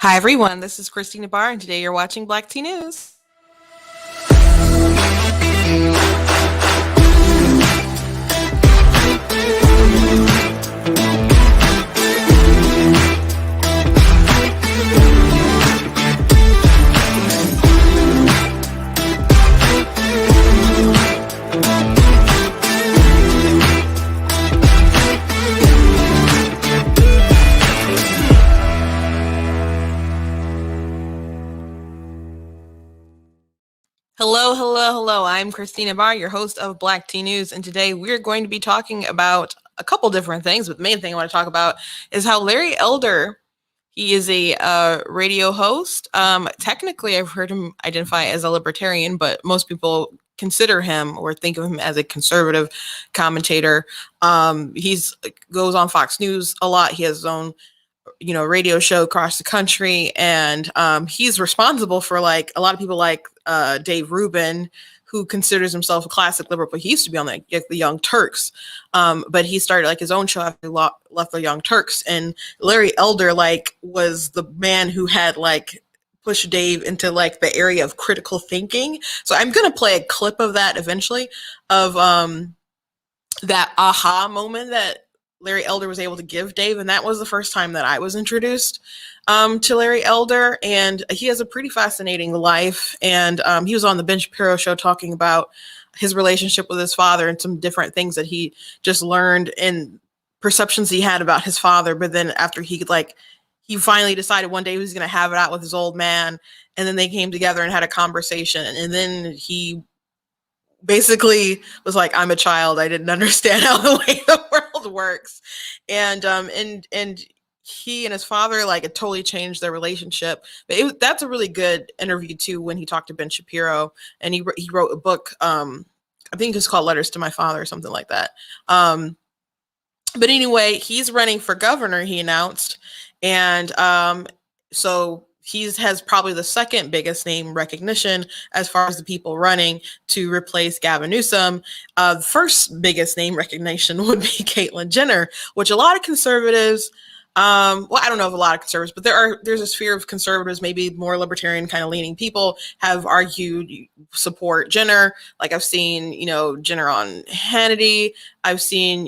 Hi, everyone. This is Christina Barr, and today you're watching Black Tea News. Hello, hello, hello. I'm Christina Barr, your host of Black Tea News, and today we're going to be talking about a couple different things, but the main thing I want to talk about is how Larry Elder, he is a radio host. Technically, I've heard him identify as a libertarian, but most people consider him or think of him as a conservative commentator. He's goes on Fox News a lot. He has his own radio show across the country, and he's responsible for like a lot of people like Dave Rubin, who considers himself a classic liberal, but he used to be on the Young Turks, but he started like his own show after he left the Young Turks. And Larry Elder like was the man who had like pushed Dave into like the area of critical thinking. So I'm gonna play a clip of that eventually, of that aha moment that Larry Elder was able to give Dave, and that was the first time that I was introduced to Larry Elder, and he has a pretty fascinating life. And he was on the Ben Shapiro show talking about his relationship with his father and some different things that he just learned and perceptions he had about his father. But then after he finally decided one day he was going to have it out with his old man, and then they came together and had a conversation, and then he basically was like, I'm a child. I didn't understand how the way the world works. And he and his father, like, it totally changed their relationship. But that's a really good interview too, when he talked to Ben Shapiro, and he wrote a book. I think it's called Letters to My Father or something like that. But anyway, he's running for governor, he announced. And so he has probably the second biggest name recognition as far as the people running to replace Gavin Newsom. The first biggest name recognition would be Caitlyn Jenner, which a lot of conservatives, well, I don't know if a lot of conservatives, but there's a sphere of conservatives, maybe more libertarian kind of leaning people, have argued support Jenner. Like I've seen, Jenner on Hannity. I've seen,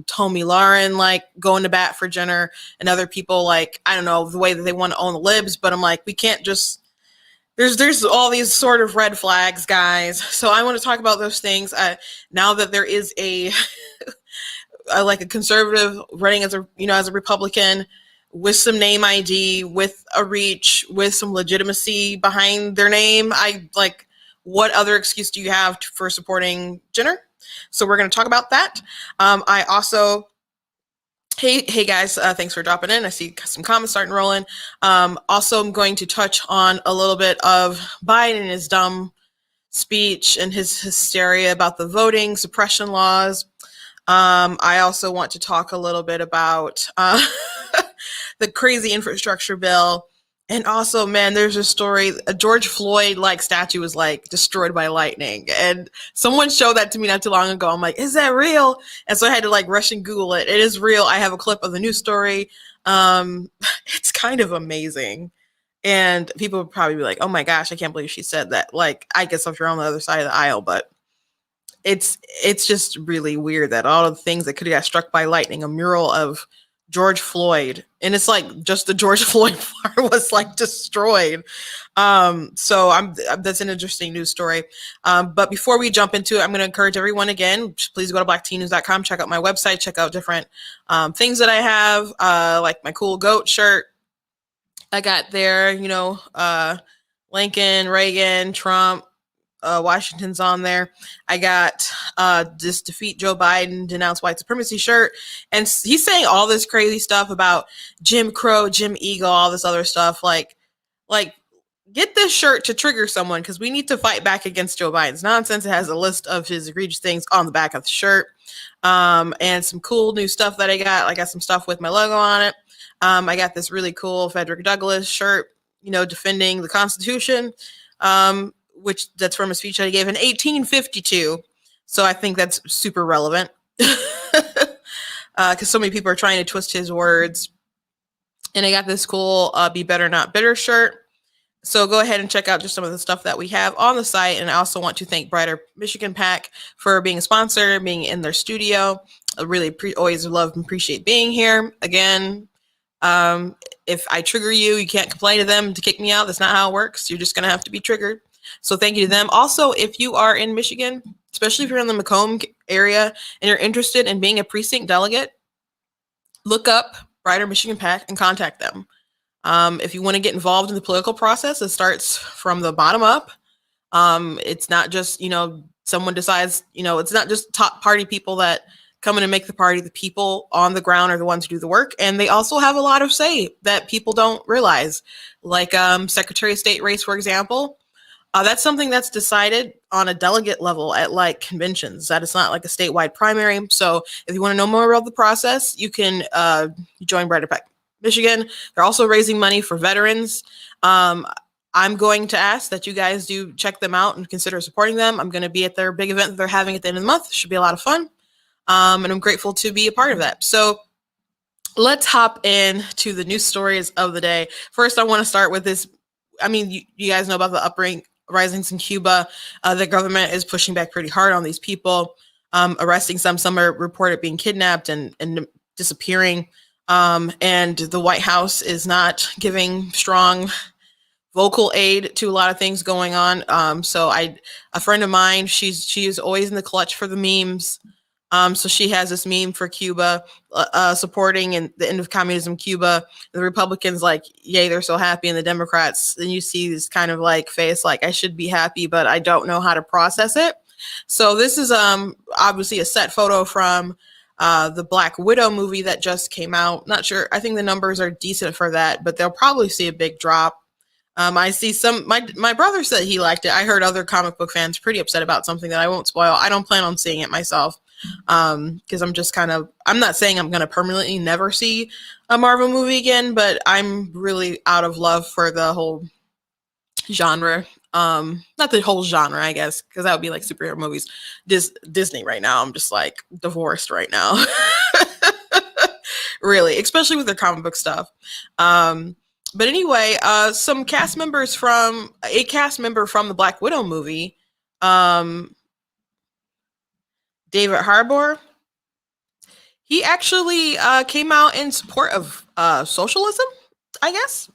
Tomi Lahren like going to bat for Jenner, and other people like, I don't know, the way that they want to own the libs, but I'm like, we can't just, there's all these sort of red flags, guys. So I want to talk about those things. Now that there is like a conservative running as a Republican with some name ID, with a reach, with some legitimacy behind their name, I like, what other excuse do you have for supporting Jenner? So we're going to talk about that. I also, hey guys, thanks for dropping in. I see some comments starting rolling. Also, I'm going to touch on a little bit of Biden and his dumb speech and his hysteria about the voting suppression laws. I also want to talk a little bit about the crazy infrastructure bill. And also, man, there's a story, a George Floyd like statue was like destroyed by lightning. And someone showed that to me not too long ago. I'm like, is that real? And so I had to like rush and Google it. It is real. I have a clip of the news story. It's kind of amazing. And people would probably be like, oh my gosh, I can't believe she said that. Like, I guess if you're on the other side of the aisle, but it's just really weird that all of the things that could have got struck by lightning, a mural of George Floyd, and it's like just the George Floyd part was like destroyed. So that's an interesting news story. But before we jump into it, I'm going to encourage everyone again, please go to blacktnews.com, check out my website, check out different things that I have, like my cool goat shirt I got there, Lincoln, Reagan, Trump, Washington's on there. I got this defeat Joe Biden, denounce white supremacy shirt. And he's saying all this crazy stuff about Jim Crow, Jim Eagle, all this other stuff. Like get this shirt to trigger someone, because we need to fight back against Joe Biden's nonsense. It has a list of his egregious things on the back of the shirt. And some cool new stuff that I got. I got some stuff with my logo on it. I got this really cool Frederick Douglass shirt, defending the Constitution. Which that's from a speech that he gave in 1852. So I think that's super relevant because so many people are trying to twist his words. And I got this cool Be Better Not Bitter shirt. So go ahead and check out just some of the stuff that we have on the site. And I also want to thank Brighter Michigan Pack for being a sponsor, being in their studio. I really always love and appreciate being here. Again, if I trigger you, you can't complain to them to kick me out. That's not how it works. You're just going to have to be triggered. So thank you to them. Also, if you are in Michigan, especially if you're in the Macomb area and you're interested in being a precinct delegate, look up Brighter Michigan Pack and contact them. If you want to get involved in the political process, it starts from the bottom up. It's not just, someone decides, it's not just top party people that come in and make the party. The people on the ground are the ones who do the work. And they also have a lot of say that people don't realize, like Secretary of State race, for example. That's something that's decided on a delegate level at like conventions. That is not like a statewide primary. So if you want to know more about the process, you can join Brighter Pack Michigan. They're also raising money for veterans. I'm going to ask that you guys do check them out and consider supporting them. I'm going to be at their big event that they're having at the end of the month. It should be a lot of fun. And I'm grateful to be a part of that. So let's hop into the news stories of the day. First, I want to start with this. I mean, you guys know about the uprisings in Cuba. The government is pushing back pretty hard on these people, arresting some. Some are reported being kidnapped and disappearing. And the White House is not giving strong vocal aid to a lot of things going on. So a friend of mine, she is always in the clutch for the memes. So she has this meme for Cuba, supporting the end of communism, Cuba. The Republicans like, yay, they're so happy. And the Democrats, then you see this kind of like face, like I should be happy, but I don't know how to process it. So this is obviously a set photo from the Black Widow movie that just came out. Not sure. I think the numbers are decent for that, but they'll probably see a big drop. I see my brother said he liked it. I heard other comic book fans pretty upset about something that I won't spoil. I don't plan on seeing it myself. Because I'm just I'm not saying I'm going to permanently never see a Marvel movie again, but I'm really out of love for the whole genre. Not the whole genre, I guess, because that would be like superhero movies. Disney right now, I'm just like divorced right now. Really, especially with their comic book stuff. But anyway, some cast member from the Black Widow movie, David Harbour, he actually came out in support of socialism, I guess.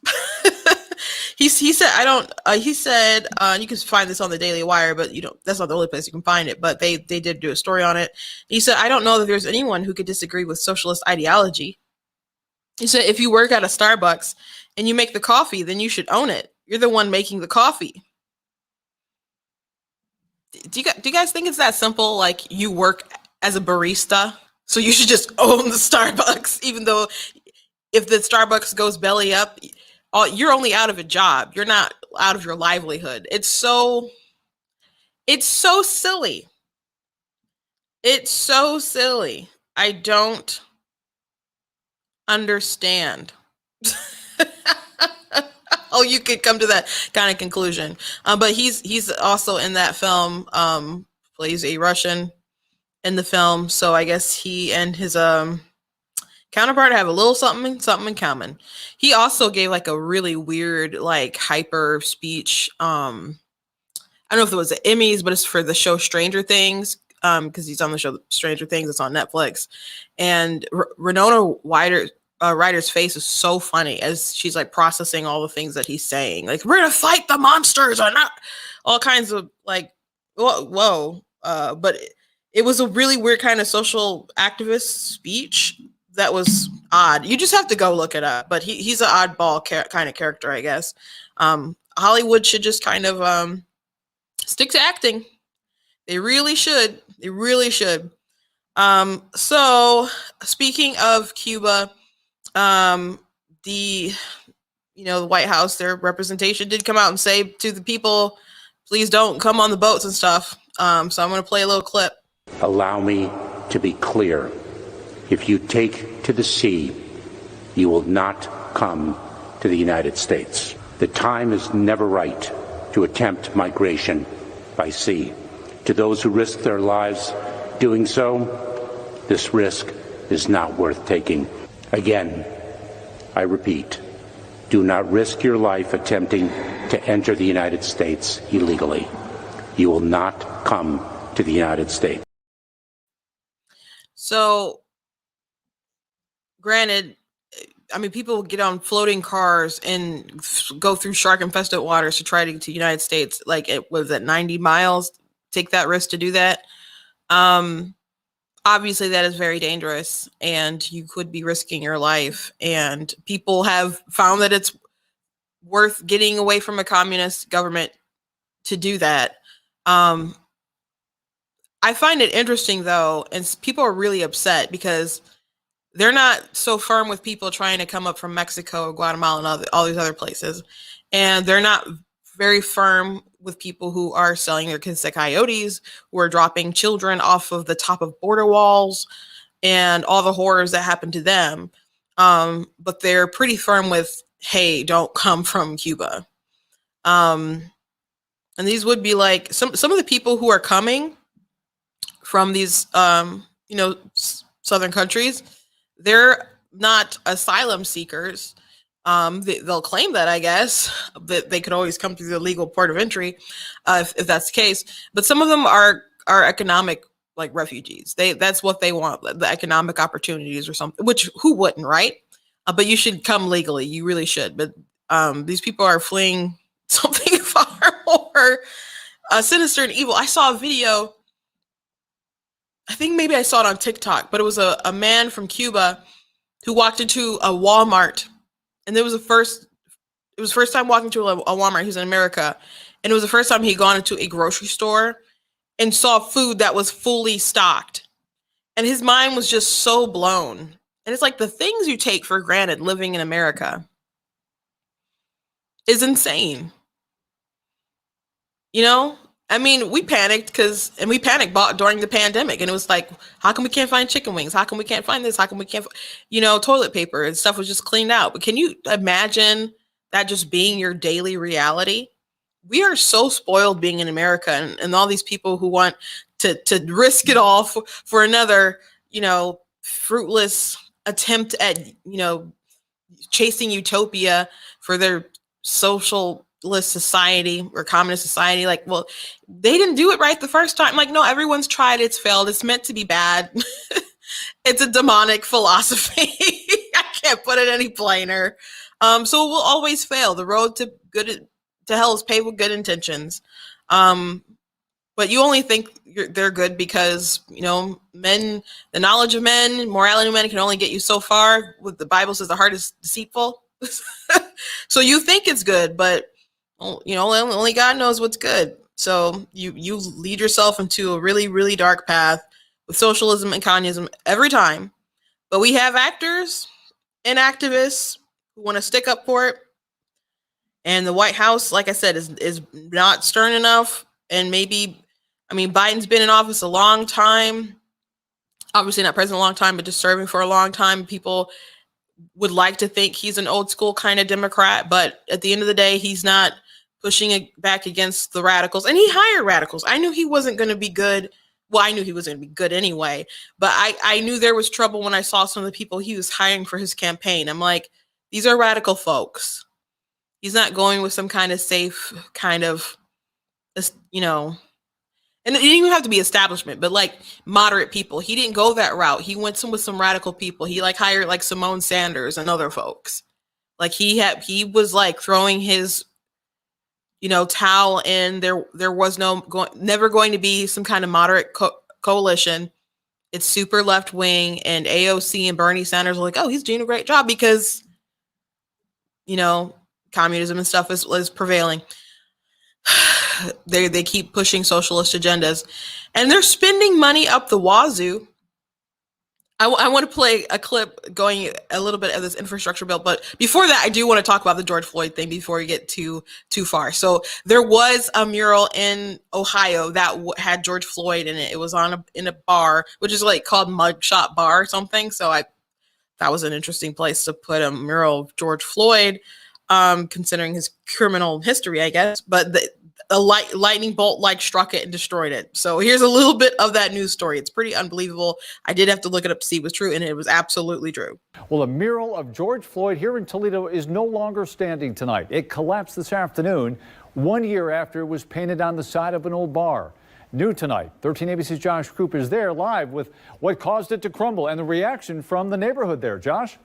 he said, he said, you can find this on the Daily Wire, but that's not the only place you can find it, but they did do a story on it. He said, I don't know that there's anyone who could disagree with socialist ideology. He said, if you work at a Starbucks and you make the coffee, then you should own it. You're the one making the coffee. Do you guys think it's that simple? Like, you work as a barista, so you should just own the Starbucks, even though if the Starbucks goes belly up, you're only out of a job. You're not out of your livelihood. It's so silly. It's so silly. I don't understand. Oh, you could come to that kind of conclusion. But he's also in that film, plays a Russian in the film. So I guess he and his counterpart have a little something in common. He also gave like a really weird, like hyper speech. I don't know if it was the Emmys, but it's for the show Stranger Things. Because he's on the show Stranger Things. It's on Netflix. And Winona Ryder's face is so funny as she's like processing all the things that he's saying. Like, we're gonna fight the monsters, or not all kinds of like, whoa. But it was a really weird kind of social activist speech that was odd. You just have to go look it up. But he's an oddball kind of character, I guess. Hollywood should just kind of stick to acting. They really should. They really should. So speaking of Cuba, the White House, their representation did come out and say to the people, please don't come on the boats and stuff. So I'm going to play a little clip. Allow me to be clear. If you take to the sea, you will not come to the United States. The time is never right to attempt migration by sea. To those who risk their lives doing so, this risk is not worth taking. Again, I repeat, do not risk your life attempting to enter the United States illegally. You will not come to the United States. So, granted, I mean, people get on floating cars and go through shark-infested waters to try to get to the United States. Like, it was at 90 miles. Take that risk to do that. Obviously, that is very dangerous, and you could be risking your life. And people have found that it's worth getting away from a communist government to do that. I find it interesting, though, and people are really upset because they're not so firm with people trying to come up from Mexico or Guatemala and all these other places. And they're not very firm with people who are selling their kids to coyotes, who are dropping children off of the top of border walls and all the horrors that happen to them. But they're pretty firm with, hey, don't come from Cuba. And these would be like some of the people who are coming from these, southern countries. They're not asylum seekers. They'll claim that, I guess, that they could always come through the legal port of entry, if that's the case. But some of them are economic, like, refugees. That's what they want, the economic opportunities or something. Which, who wouldn't, right? But you should come legally. You really should. But these people are fleeing something far more sinister and evil. I saw a video. I think maybe I saw it on TikTok, but it was a man from Cuba who walked into a Walmart, and it was first time walking to a Walmart. He was in America, and it was the first time he'd gone into a grocery store and saw food that was fully stocked. And his mind was just so blown. And it's like the things you take for granted living in America is insane. You know? I mean, we panicked bought during the pandemic, and it was like, how come we can't find chicken wings? How come we can't find this? How come we can't, toilet paper and stuff was just cleaned out. But can you imagine that just being your daily reality? We are so spoiled being in America, and all these people who want to risk it all for another, fruitless attempt at, chasing utopia for their socialist society or communist society. Like, well, they didn't do it right the first time. Like, no, everyone's tried, it's failed, it's meant to be bad. It's a demonic philosophy. I can't put it any plainer. So it will always fail. The road to hell is paved with good intentions. But you only think they're good because, men, the knowledge of men, morality of men can only get you so far. What the Bible says, the heart is deceitful. So you think it's good, but only God knows what's good. So you lead yourself into a really, really dark path with socialism and communism every time. But we have actors and activists who want to stick up for it. And the White House, like I said, is not stern enough. And Biden's been in office a long time. Obviously not president a long time, but just serving for a long time. People would like to think he's an old school kind of Democrat, but at the end of the day, he's not pushing it back against the radicals. And he hired radicals. I knew he wasn't going to be good. Well, I knew he wasn't going to be good anyway, but I knew there was trouble when I saw some of the people he was hiring for his campaign. I'm like, these are radical folks. He's not going with some kind of safe kind of, and it didn't even have to be establishment, but like moderate people. He didn't go that route. He went with some radical people. He hired like Simone Sanders and other folks. Like he was like throwing his, towel in. There was never going to be some kind of moderate coalition. It's super left wing, and AOC and Bernie Sanders are like, oh, he's doing a great job because, communism and stuff is prevailing. They keep pushing socialist agendas, and they're spending money up the wazoo. I want to play a clip going a little bit of this infrastructure bill, but before that, I do want to talk about the George Floyd thing before we get too far. So there was a mural in Ohio that had George Floyd in it. It was in a bar, which is like called Mugshot Bar or something. So that was an interesting place to put a mural of George Floyd, considering his criminal history, I guess. But a lightning bolt struck it and destroyed it. So here's a little bit of that news story. It's pretty unbelievable. I did have to look it up to see it was true, and it was absolutely true. Well, a mural of George Floyd here in Toledo is no longer standing tonight. It collapsed this afternoon, 1 year after it was painted on the side of an old bar. New tonight, 13 ABC's Josh Coop is there live with what caused it to crumble and the reaction from the neighborhood there. Josh?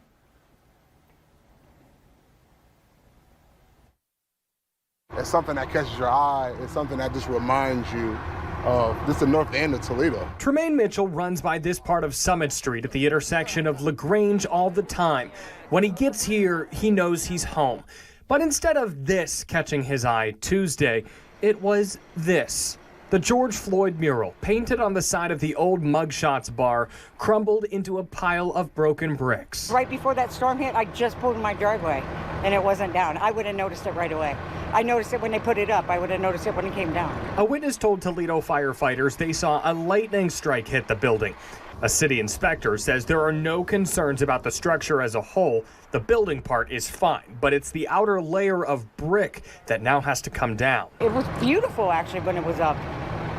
It's something that catches your eye. It's something that just reminds you of just the north end of Toledo. Tremaine Mitchell runs by this part of Summit Street at the intersection of LaGrange all the time. When he gets here, he knows he's home. But instead of this catching his eye Tuesday, it was this. The George Floyd mural, painted on the side of the old Mugshots bar, crumbled into a pile of broken bricks. Right before that storm hit, I just pulled in my driveway, and it wasn't down. I would have noticed it right away. I noticed it when they put it up. I would have noticed it when it came down. A witness told Toledo firefighters they saw a lightning strike hit the building. A city inspector says there are no concerns about the structure as a whole. The building part is fine, but it's the outer layer of brick that now has to come down. It was beautiful, actually, when it was up.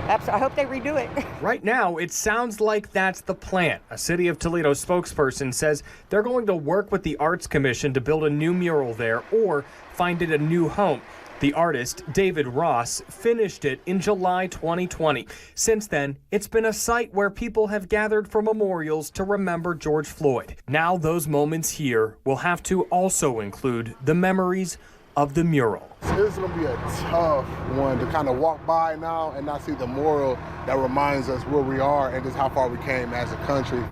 I hope they redo it. Right now, it sounds like that's the plan. A City of Toledo spokesperson says they're going to work with the Arts Commission to build a new mural there or find it a new home. The artist, David Ross, finished it in July 2020. Since then, it's been a site where people have gathered for memorials to remember George Floyd. Now those moments here will have to also include the memories of the mural. It's going to be a tough one to kind of walk by now and not see the mural that reminds us where we are and just how far we came as a country.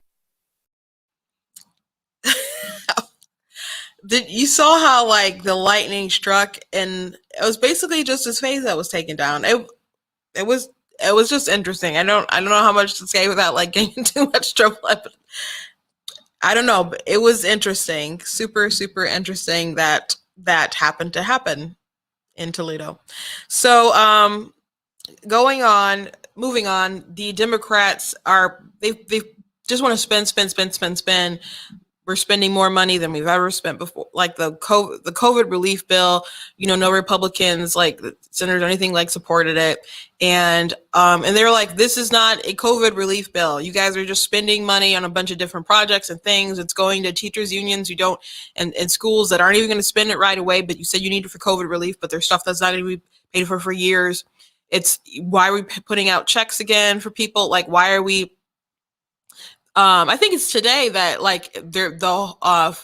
You saw how the lightning struck, and it was basically just his face that was taken down. It was just interesting. I don't know how much to say without getting too much trouble. But I don't know, but it was interesting, super interesting that happened to happen in Toledo. So moving on, the Democrats they just want to spend. We're spending more money than we've ever spent before. The COVID relief bill, no Republicans, senators or anything supported it. And they're like, this is not a COVID relief bill. You guys are just spending money on a bunch of different projects and things. It's going to teachers unions and schools that aren't even going to spend it right away, but you said you need it for COVID relief, but there's stuff that's not going to be paid for years. It's why are we putting out checks again for people? Why are we I think it's today that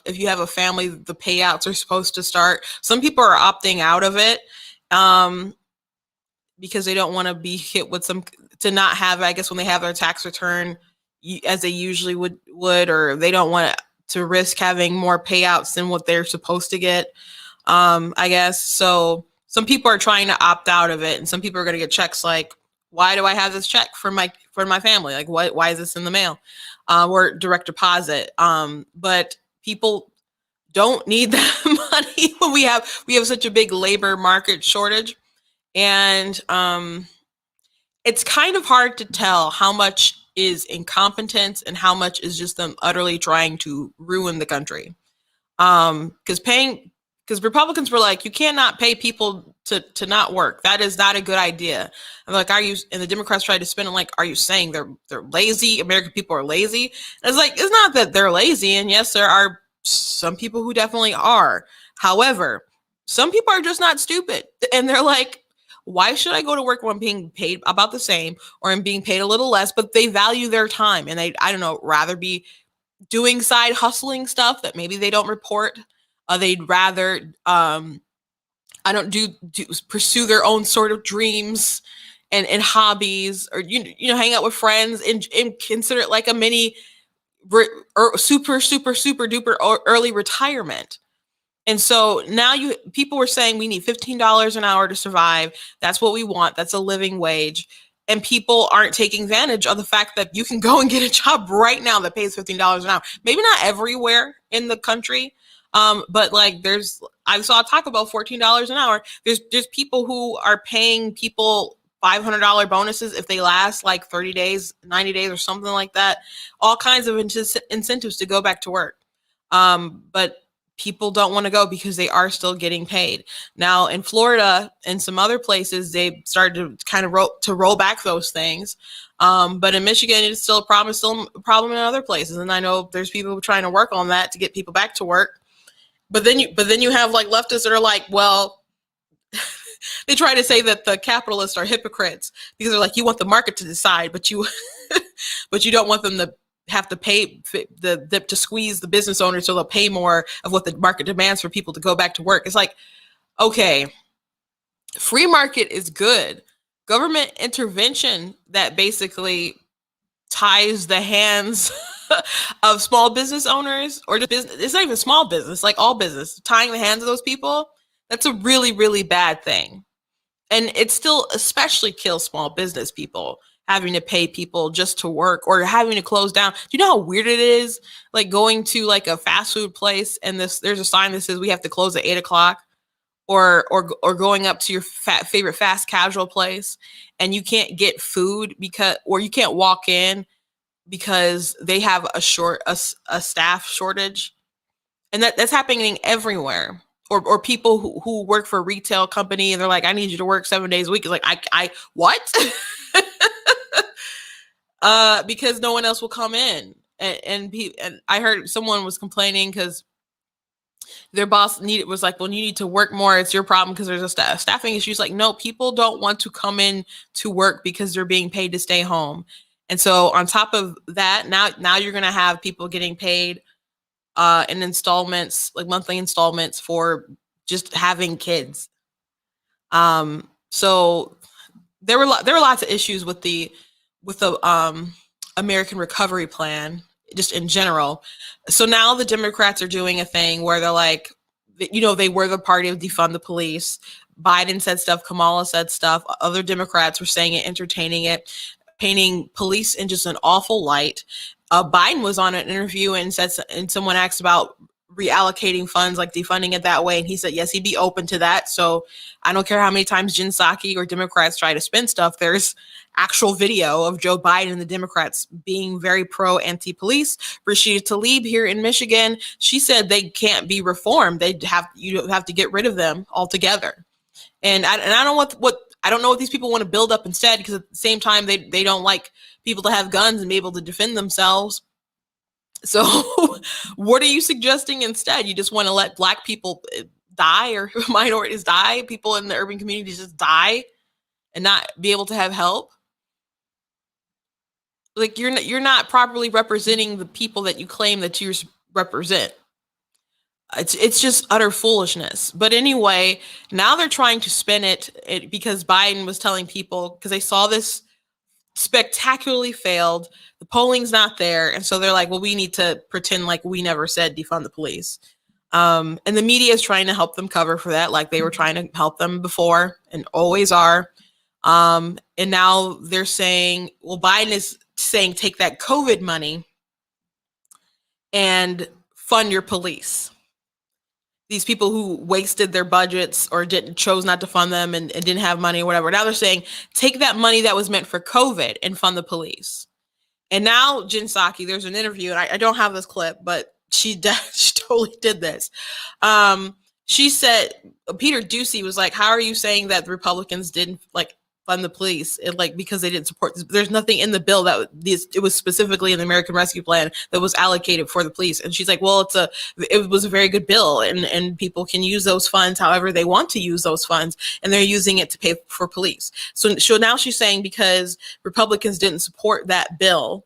if you have a family, the payouts are supposed to start. Some people are opting out of it because they don't want to be hit with to not have, I guess, when they have their tax return as they usually would, or they don't want to risk having more payouts than what they're supposed to get. I guess. So some people are trying to opt out of it, and some people are going to get checks why do I have this check for my family? Why is this in the mail? Or direct deposit. But people don't need that money when we have such a big labor market shortage. And it's kind of hard to tell how much is incompetence and how much is just them utterly trying to ruin the country. Because Republicans were like, you cannot pay people to not work. That is not a good idea. I'm like, and the Democrats tried to spin it are you saying they're lazy? American people are lazy? And it's it's not that they're lazy. And yes, there are some people who definitely are. However, some people are just not stupid. And they're like, why should I go to work when I'm being paid about the same or I'm being paid a little less, but they value their time and rather be doing side hustling stuff that maybe they don't report. They'd rather pursue their own sort of dreams and hobbies, or hang out with friends and consider it a mini super duper early retirement. And so now people were saying we need $15 an hour to survive. That's what we want. That's a living wage. And people aren't taking advantage of the fact that you can go and get a job right now that pays $15 an hour. Maybe not everywhere in the country. But I saw Taco Bell $14 an hour. There's people who are paying people $500 bonuses if they last 30 days, 90 days or something like that. All kinds of incentives to go back to work. But people don't want to go because they are still getting paid. Now in Florida and some other places, they started to kind of roll back those things. But in Michigan, it's still still a problem in other places. And I know there's people trying to work on that to get people back to work. But then you have like leftists that are like, well, they try to say that the capitalists are hypocrites because they're like, you want the market to decide, but you don't want them to have to pay to squeeze the business owners so they'll pay more of what the market demands for people to go back to work. It's like, okay, free market is good. Government intervention that basically ties the hands of small business owners or just business, it's not even small business, like all business, tying the hands of those people, that's a really, really bad thing. And it still especially kills small business people, having to pay people just to work or having to close down. Do you know how weird it is? Like going to like a fast food place and there's a sign that says we have to close at 8:00, or going up to your favorite fast casual place and you can't get food or you can't walk in because they have a staff shortage. And that's happening everywhere. Or people who work for a retail company and they're like, I need you to work 7 days a week. It's like, I what? Because no one else will come in. And I heard someone was complaining because their boss was like, well, you need to work more. It's your problem because there's a staffing issue. Like, no, people don't want to come in to work because they're being paid to stay home. And so on top of that, now you're going to have people getting paid in installments, like monthly installments for just having kids. So there were lots of issues with the American Recovery Plan, just in general. So now the Democrats are doing a thing where they're like, they were the party of defund the police. Biden said stuff, Kamala said stuff, other Democrats were saying it, entertaining it, painting police in just an awful light. Biden was on an interview and someone asked about reallocating funds, like defunding it that way. And he said, yes, he'd be open to that. So I don't care how many times Jen Psaki or Democrats try to spin stuff. There's actual video of Joe Biden and the Democrats being very pro anti-police. Rashida Tlaib here in Michigan, she said they can't be reformed. You have to get rid of them altogether. And I don't know I don't know what these people want to build up instead, because at the same time, they don't like people to have guns and be able to defend themselves. So what are you suggesting instead? You just want to let Black people die, or minorities die, people in the urban communities just die and not be able to have help? Like you're not properly representing the people that you claim that you represent. It's just utter foolishness. But anyway, now they're trying to spin it because Biden was telling people, because they saw this spectacularly failed, the polling's not there, and so they're like, well, we need to pretend like we never said defund the police. And the media is trying to help them cover for that, like they were trying to help them before and always are. And now they're saying, well, Biden is saying take that COVID money and fund your police. These people who wasted their budgets or chose not to fund them and didn't have money or whatever. Now they're saying, take that money that was meant for COVID and fund the police. And now Jen Psaki, there's an interview, and I don't have this clip, but she totally did this. She said, Peter Doocy was like, how are you saying that the Republicans didn't fund the police? Because they didn't support this. There's nothing in the bill it was specifically in the American Rescue Plan that was allocated for the police. And she's like, well, it was a very good bill, and people can use those funds however they want to use those funds, and they're using it to pay for police. So now she's saying because Republicans didn't support that bill,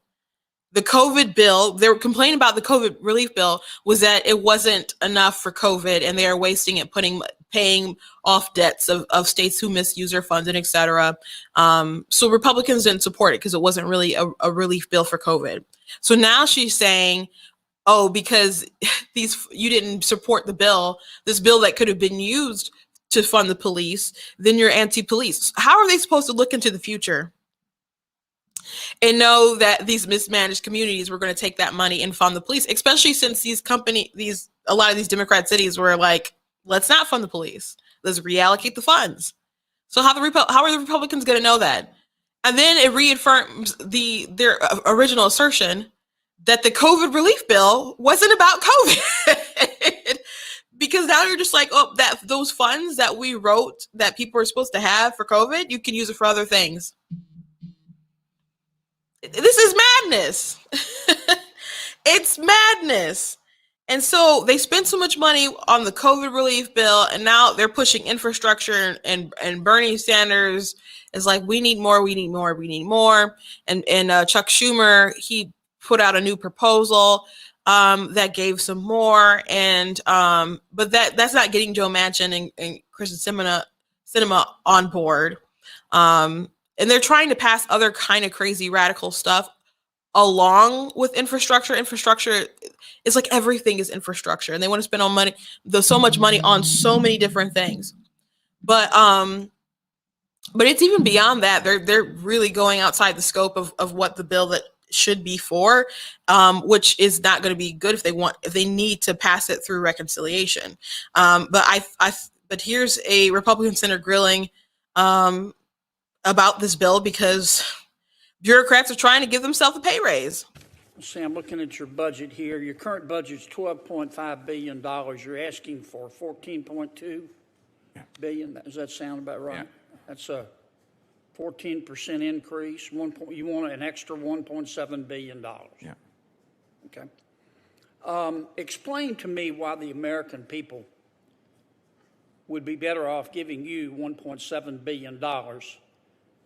the COVID bill, they were complaining about the COVID relief bill, was that it wasn't enough for COVID and they are wasting it paying off debts of states who misuse their funds and et cetera. So Republicans didn't support it because it wasn't really a relief bill for COVID. So now she's saying, oh, because you didn't support this bill that could have been used to fund the police, then you're anti-police. How are they supposed to look into the future and know that these mismanaged communities were going to take that money and fund the police, especially since a lot of these Democrat cities were like, let's not fund the police. Let's reallocate the funds. So how are the Republicans going to know that? And then it reaffirms their original assertion that the COVID relief bill wasn't about COVID. because now you're just like, oh, that those funds that we wrote that people are supposed to have for COVID, you can use it for other things. This is madness. It's madness. And so they spent so much money on the COVID relief bill, and now they're pushing infrastructure, and Bernie Sanders is like, we need more, we need more, we need more. And Chuck Schumer, he put out a new proposal that gave some more, and but that's not getting Joe Manchin and Kristen Sinema on board. And they're trying to pass other kind of crazy radical stuff along with infrastructure. Infrastructure is like everything is infrastructure, and they want to spend so much money on so many different things. But it's even beyond that. They're really going outside the scope of what the bill that should be for, which is not going to be good if they need to pass it through reconciliation. But here's a Republican senator grilling about this bill because bureaucrats are trying to give themselves a pay raise. See, I'm looking at your budget here. Your current budget is $12.5 billion. You're asking for $14.2 billion. Does that sound about right? Yeah. That's a 14% increase. You want an extra $1.7 billion. Yeah. Okay. Explain to me why the American people would be better off giving you $1.7 billion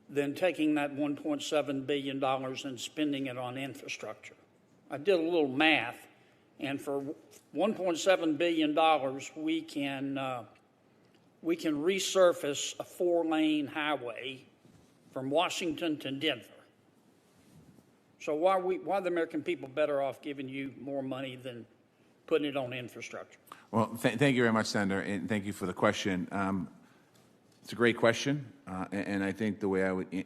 than taking that $1.7 billion and spending it on infrastructure. I did a little math, and for $1.7 billion, we can resurface a 4-lane highway from Washington to Denver. So why are the American people better off giving you more money than putting it on infrastructure? Well, thank you very much, Senator, and thank you for the question. It's a great question, and I think the way I would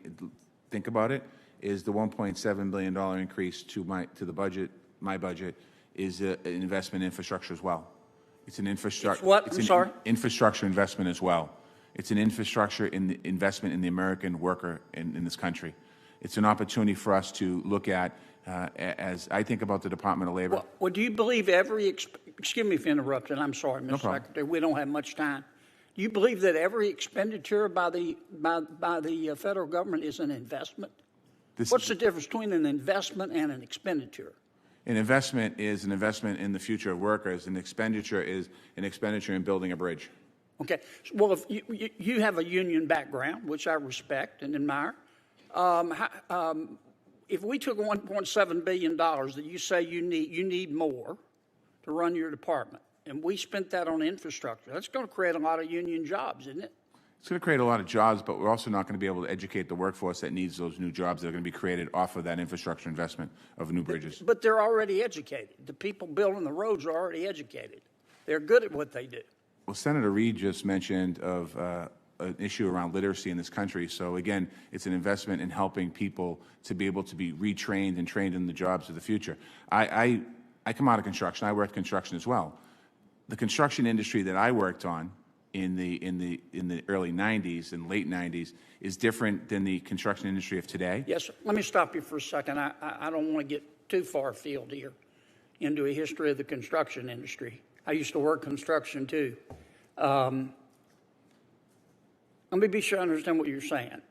think about it is the $1.7 billion increase to the budget, my budget, is an investment in infrastructure as well. It's an infrastructure. What? I'm sorry? Infrastructure investment as well. It's an infrastructure investment in the American worker in this country. It's an opportunity for us to look at, as I think about the Department of Labor. Well, do you believe excuse me if I interrupted, I'm sorry, Mr. Secretary, we don't have much time. Do you believe that every expenditure by the federal government is an investment? What's the difference between an investment and an expenditure? An investment is an investment in the future of workers. An expenditure is an expenditure in building a bridge. Okay. Well, if you have a union background, which I respect and admire, if we took $1.7 billion that you say you need more to run your department, and we spent that on infrastructure, that's going to create a lot of union jobs, isn't it? It's going to create a lot of jobs, but we're also not going to be able to educate the workforce that needs those new jobs that are going to be created off of that infrastructure investment of new bridges. But they're already educated. The people building the roads are already educated. They're good at what they do. Well, Senator Reid just mentioned of an issue around literacy in this country. So again, it's an investment in helping people to be able to be retrained and trained in the jobs of the future. I come out of construction. I worked construction as well. The construction industry that I worked on in the early 90s and late 90s is different than the construction industry of today. Yes, sir. Let me stop you for a second. I don't want to get too far afield here into a history of the construction industry. I used to work construction too. Let me be sure I understand what you're saying.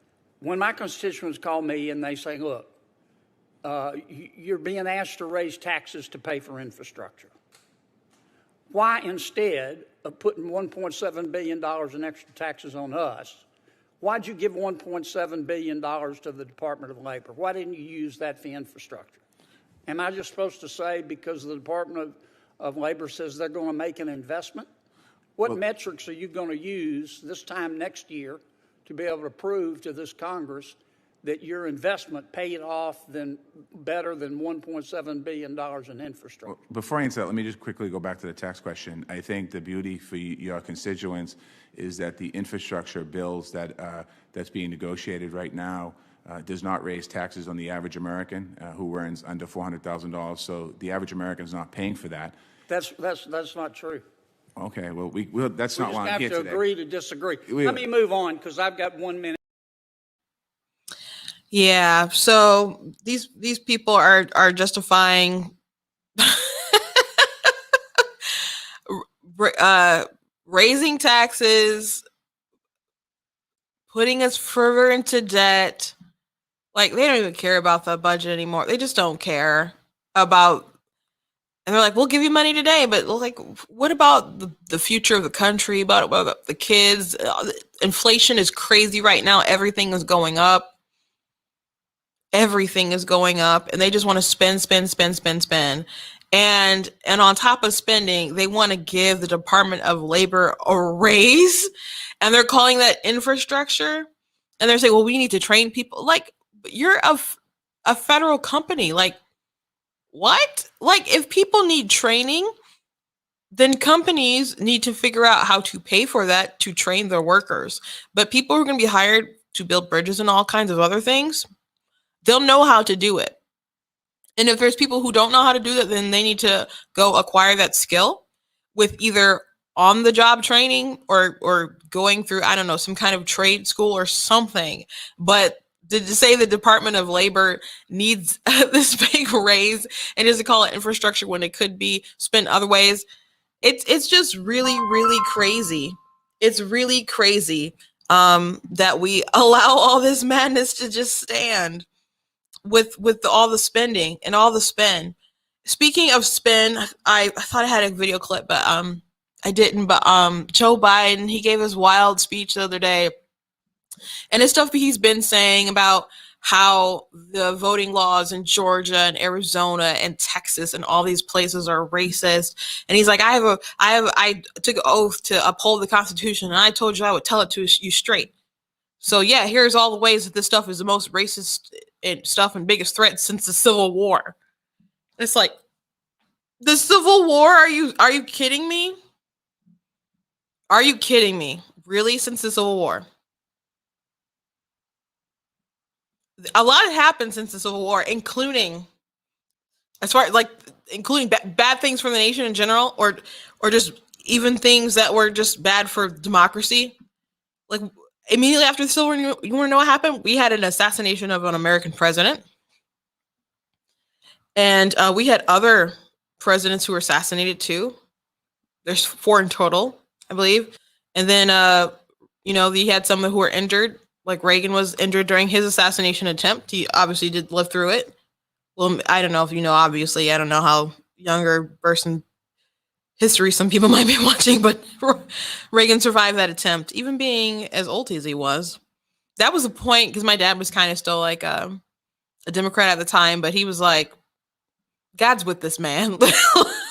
When my constituents call me and they say, look, you're being asked to raise taxes to pay for infrastructure, why, instead of putting $1.7 billion in extra taxes on us, why'd you give $1.7 billion to the Department of Labor? Why didn't you use that for infrastructure? Am I just supposed to say because the Department of Labor says they're going to make an investment? What metrics are you going to use this time next year to be able to prove to this Congress that your investment paid off better than $1.7 billion in infrastructure? Well, before I answer that, let me just quickly go back to the tax question. I think the beauty for your constituents is that the infrastructure bills that's being negotiated right now does not raise taxes on the average American who earns under $400,000. So the average American is not paying for that. That's not true. Okay, well, that's not why I'm here today. We just have to agree to disagree. Let me move on because I've got 1 minute. Yeah, so these people are justifying raising taxes, putting us further into debt. Like, they don't even care about the budget anymore. They just don't care about, and they're like, we'll give you money today, but like, what about the future of the country, about the kids? Inflation is crazy right now. Everything is going up. Everything is going up, and they just want to spend. And on top of spending, they want to give the Department of Labor a raise, and they're calling that infrastructure. And they're saying, well, we need to train people. Like, you're a federal company. Like, what? Like, if people need training, then companies need to figure out how to pay for that to train their workers. But people who are going to be hired to build bridges and all kinds of other things, they'll know how to do it. And if there's people who don't know how to do that, then they need to go acquire that skill with either on the job training or going through, I don't know, some kind of trade school or something. But to say the Department of Labor needs this big raise and just to call it infrastructure when it could be spent other ways, it's just really, really crazy. It's really crazy that we allow all this madness to just stand with all the spending and all the spend. Speaking of spend, I thought I had a video clip, but I didn't. But Joe Biden, he gave his wild speech the other day, and it's stuff he's been saying about how the voting laws in Georgia and Arizona and Texas and all these places are racist. And he's like, I took an oath to uphold the Constitution, and I told you I would tell it to you straight. So yeah, here's all the ways that this stuff is the most racist and stuff and biggest threat since the Civil War. It's like, the Civil War? Are you kidding me? Are you kidding me? Really? Since the Civil War? A lot had happened since the Civil War, including including bad things for the nation in general, or just even things that were just bad for democracy. Like, immediately after the Civil War, you want to know what happened? We had an assassination of an American president. And we had other presidents who were assassinated too. There's 4 in total, I believe. And then, you had some who were injured. Like Reagan was injured during his assassination attempt. He obviously did live through it. Well, I don't know if you know, obviously. I don't know how younger person history some people might be watching, but Reagan survived that attempt, even being as old as he was. That was the point, because my dad was kind of still like a Democrat at the time, but he was like, God's with this man.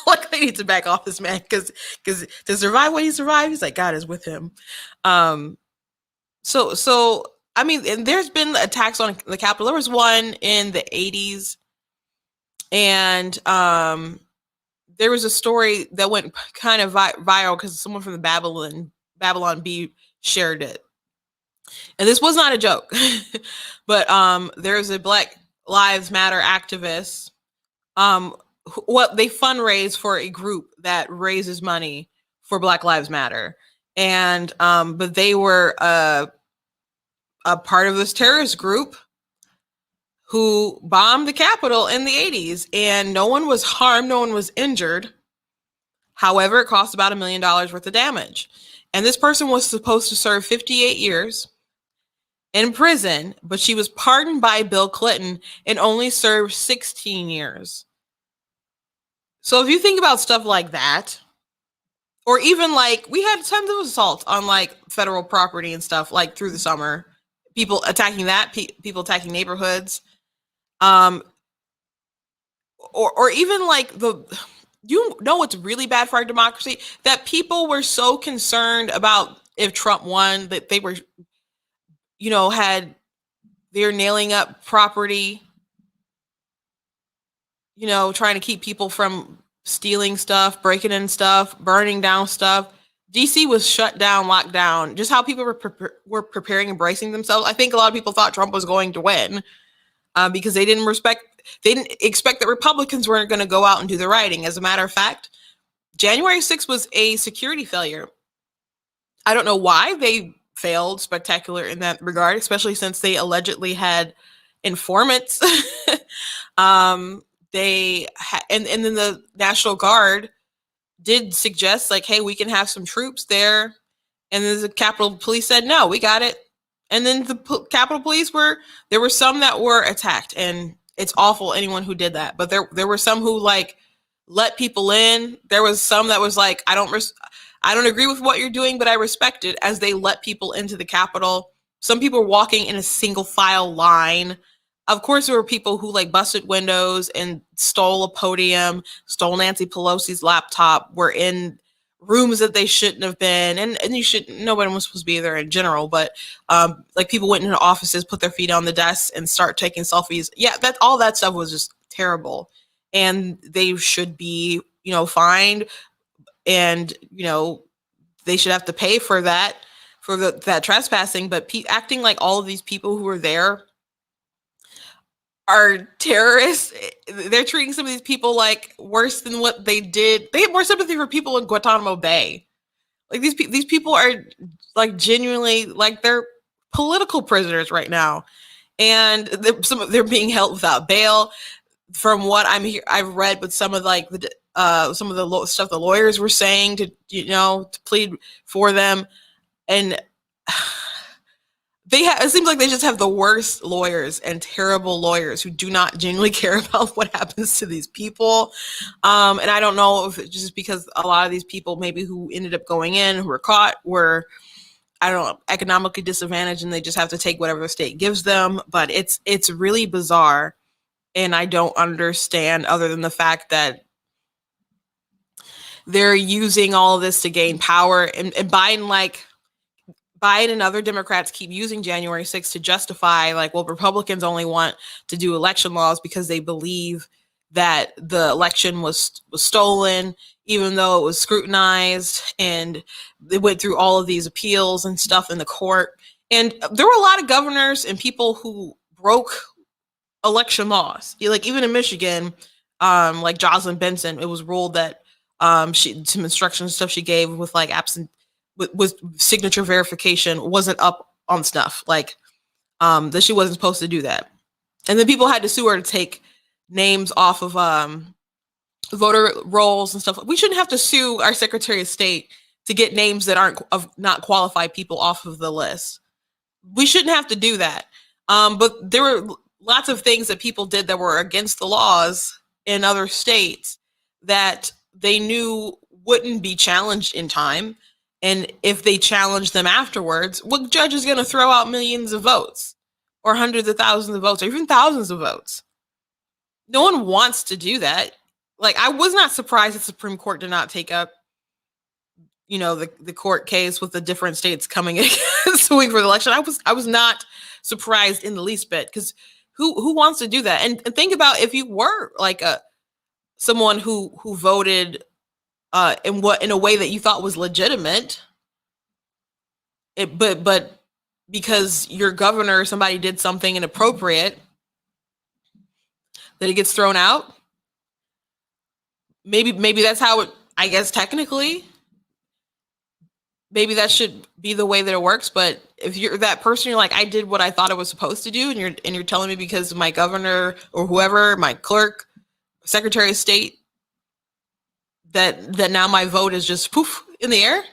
Like, they need to back off this man because to survive what he survived, he's like, God is with him. So I mean, and there's been attacks on the Capitol. There was one in the 80s, and there was a story that went kind of viral because someone from the Babylon Bee shared it. And this was not a joke, but there's a Black Lives Matter activist. They fundraise for a group that raises money for Black Lives Matter, and but they were a part of this terrorist group who bombed the Capitol in the 80s, and no one was harmed, no one was injured. However, it cost about $1 million worth of damage, and this person was supposed to serve 58 years in prison, but she was pardoned by Bill Clinton and only served 16 years. So if you think about stuff like that, or even like we had tons of assaults on like federal property and stuff like through the summer, people attacking people attacking neighborhoods, or even like what's really bad for our democracy, that people were so concerned about if Trump won that they were, they're nailing up property, trying to keep people from stealing stuff, breaking in stuff, burning down stuff. DC was shut down, locked down. Just how people were preparing and bracing themselves. I think a lot of people thought Trump was going to win because they didn't expect that Republicans weren't going to go out and do the writing. As a matter of fact, January 6th was a security failure. I don't know why they failed spectacular in that regard, especially since they allegedly had informants. And then the National Guard did suggest like, hey, we can have some troops there. And then the Capitol Police said, no, we got it. And then the Capitol Police there were some that were attacked, and it's awful, anyone who did that. But there were some who like let people in. There was some that was like, I don't agree with what you're doing, but I respect it, as they let people into the Capitol. Some people were walking in a single file line. Of course, there were people who like busted windows and stole a podium, stole Nancy Pelosi's laptop, were in rooms that they shouldn't have been. And nobody was supposed to be there in general, but like people went into offices, put their feet on the desks and start taking selfies. Yeah, all that stuff was just terrible. And they should be, fined, and, they should have to pay for that, that trespassing. But acting like all of these people who were there are terrorists. They're treating some of these people like worse than what they did. They have more sympathy for people in Guantanamo Bay. Like these people are like genuinely like they're political prisoners right now, and they're being held without bail. From what I've read, but some of like some of the stuff the lawyers were saying to plead for them, and it seems like they just have the worst lawyers and terrible lawyers who do not genuinely care about what happens to these people. And I don't know if it's just because a lot of these people maybe who ended up going in, who were caught, were, I don't know, economically disadvantaged, and they just have to take whatever the state gives them. But it's really bizarre. And I don't understand, other than the fact that they're using all of this to gain power. And Biden and other Democrats keep using January 6th to justify, like, well, Republicans only want to do election laws because they believe that the election was stolen, even though it was scrutinized, and they went through all of these appeals and stuff in the court. And there were a lot of governors and people who broke election laws. Like even in Michigan, like Jocelyn Benson, it was ruled that some instructions stuff she gave with like with signature verification wasn't up on stuff, like that she wasn't supposed to do that. And then people had to sue her to take names off of voter rolls and stuff. We shouldn't have to sue our Secretary of State to get names that aren't of not qualified people off of the list. We shouldn't have to do that. But there were lots of things that people did that were against the laws in other states that they knew wouldn't be challenged in time. And if they challenged them afterwards, what judge is going to throw out millions of votes or hundreds of thousands of votes or even thousands of votes? No one wants to do that. Like, I was not surprised the Supreme Court did not take up, the court case with the different states coming against the week for the election. I was not surprised in the least bit, because who wants to do that? And think about if you were like someone who voted in a way that you thought was legitimate, but because your governor or somebody did something inappropriate, that it gets thrown out. Maybe that's how it, I guess technically, maybe that should be the way that it works. But if you're that person, you're like, I did what I thought I was supposed to do, and you're telling me because my governor or whoever, my clerk, Secretary of State, that now my vote is just poof in the air.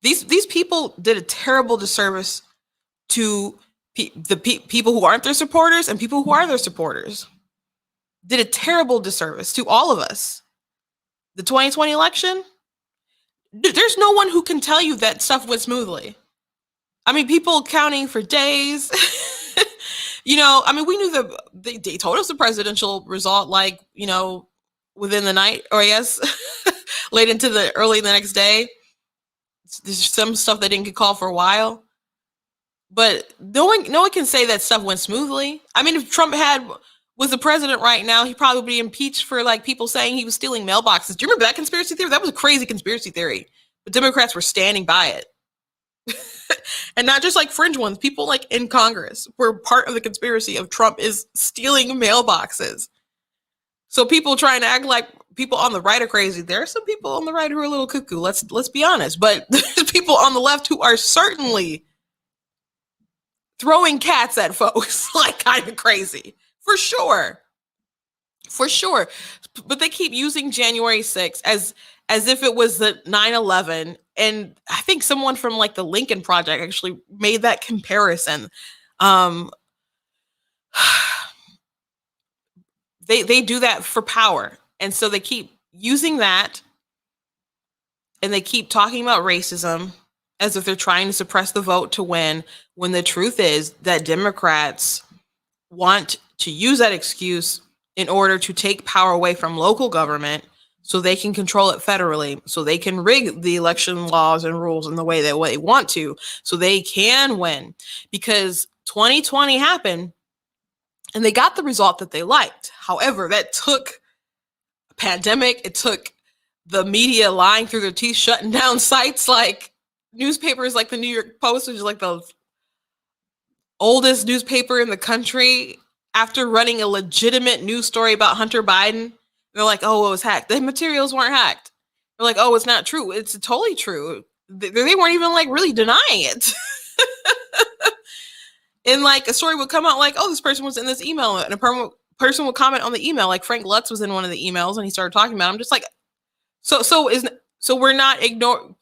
These people did a terrible disservice to people who aren't their supporters and people who are their supporters. Did a terrible disservice to all of us. The 2020 election, there's no one who can tell you that stuff went smoothly. I mean, people counting for days. We knew they told us the presidential result, like, within the night, or I guess late into the early the next day. There's some stuff that didn't get called for a while, but no one can say that stuff went smoothly. I mean, if Trump was the president right now, he'd probably be impeached for like people saying he was stealing mailboxes. Do you remember that conspiracy theory? That was a crazy conspiracy theory, but Democrats were standing by it. And not just like fringe ones, people like in Congress were part of the conspiracy of Trump is stealing mailboxes. So people trying to act like people on the right are crazy. There are some people on the right who are a little cuckoo. Let's be honest. But there's people on the left who are certainly throwing cats at folks like kind of crazy. For sure. But they keep using January 6th as if it was the 9/11. And I think someone from like the Lincoln Project actually made that comparison. Um, they do that for power, and so they keep using that, and they keep talking about racism as if they're trying to suppress the vote to win, when the truth is that Democrats want to use that excuse in order to take power away from local government so they can control it federally, so they can rig the election laws and rules in the way that they want to, so they can win. Because 2020 happened and they got the result that they liked. However, that took a pandemic, it took the media lying through their teeth, shutting down sites like newspapers like the New York Post, which is like the oldest newspaper in the country, after running a legitimate news story about Hunter Biden. They're like, oh, it was hacked. The materials weren't hacked. They're like, oh, it's not true. It's totally true. They weren't even like really denying it. And like a story would come out like, oh, this person was in this email, and a person would comment on the email. Like Frank Lutz was in one of the emails and he started talking about it. I'm just like, so we're not ignore.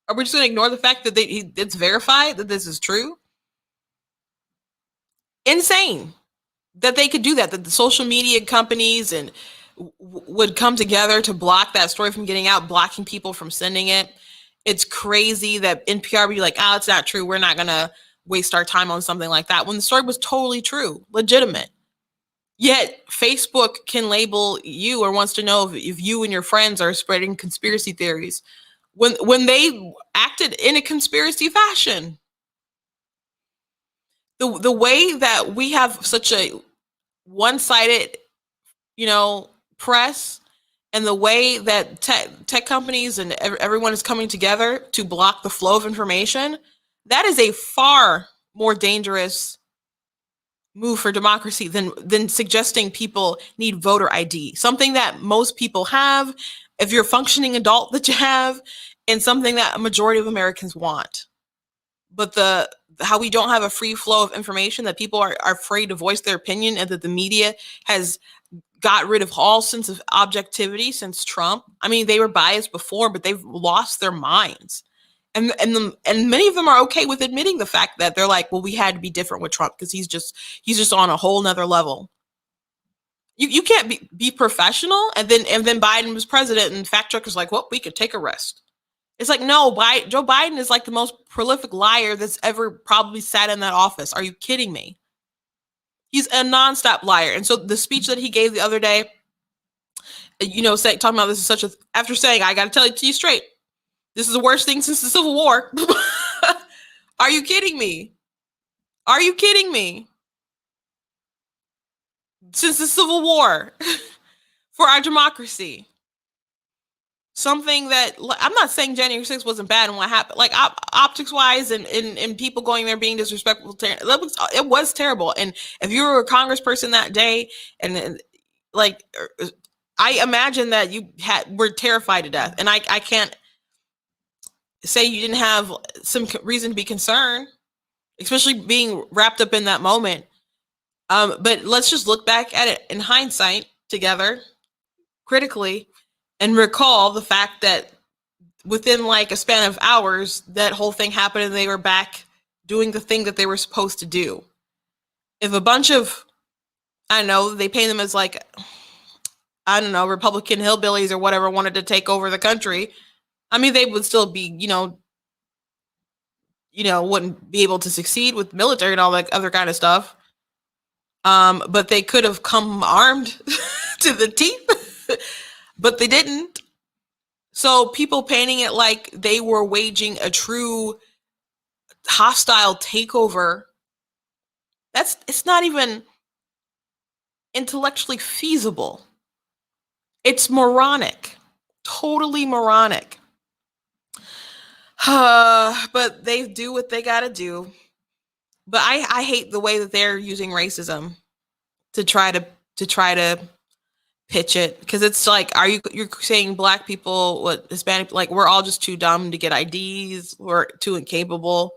Are we just going to ignore the fact that it's verified that this is true? Insane that they could do that. That the social media companies and would come together to block that story from getting out, blocking people from sending it. It's crazy that NPR would be like, oh, it's not true. We're not going to waste our time on something like that, when the story was totally true, legitimate. Yet Facebook can label you or wants to know if you and your friends are spreading conspiracy theories when they acted in a conspiracy fashion. The way that we have such a one-sided, press, and the way that tech companies and everyone is coming together to block the flow of information, that is a far more dangerous move for democracy than suggesting people need voter ID, something that most people have, if you're a functioning adult, that you have, and something that a majority of Americans want. But how we don't have a free flow of information, that people are afraid to voice their opinion, and that the media has got rid of all sense of objectivity since Trump. I mean, they were biased before, but they've lost their minds. And many of them are okay with admitting the fact that they're like, well, we had to be different with Trump because he's just on a whole nother level. You can't be professional, and then Biden was president and fact checkers like, well, we could take a rest. It's like, no, Joe Biden is like the most prolific liar that's ever probably sat in that office. Are you kidding me? He's a nonstop liar. And so the speech that he gave the other day, talking about this is such a, after saying, I got to tell it to you straight, this is the worst thing since the Civil War. Are you kidding me? Are you kidding me? Since the Civil War for our democracy. Something that, I'm not saying January 6th wasn't bad and what happened, like optics wise and people going there being disrespectful, it was terrible. And if you were a congressperson that day, and like, I imagine that you were terrified to death. And I can't say you didn't have some reason to be concerned, especially being wrapped up in that moment. But let's just look back at it in hindsight together, critically, and recall the fact that within like a span of hours, that whole thing happened and they were back doing the thing that they were supposed to do. If a bunch of, I don't know, they paint them as like, I don't know, Republican hillbillies or whatever wanted to take over the country, I mean, they would still be, wouldn't be able to succeed with military and all that other kind of stuff. But they could have come armed to the teeth, but they didn't. So people painting it like they were waging a true hostile takeover, it's not even intellectually feasible. It's moronic, totally moronic. But they do what they gotta do. But I hate the way that they're using racism to try to pitch it, because it's like, you're saying black people, what Hispanic, like we're all just too dumb to get IDs, we're too incapable.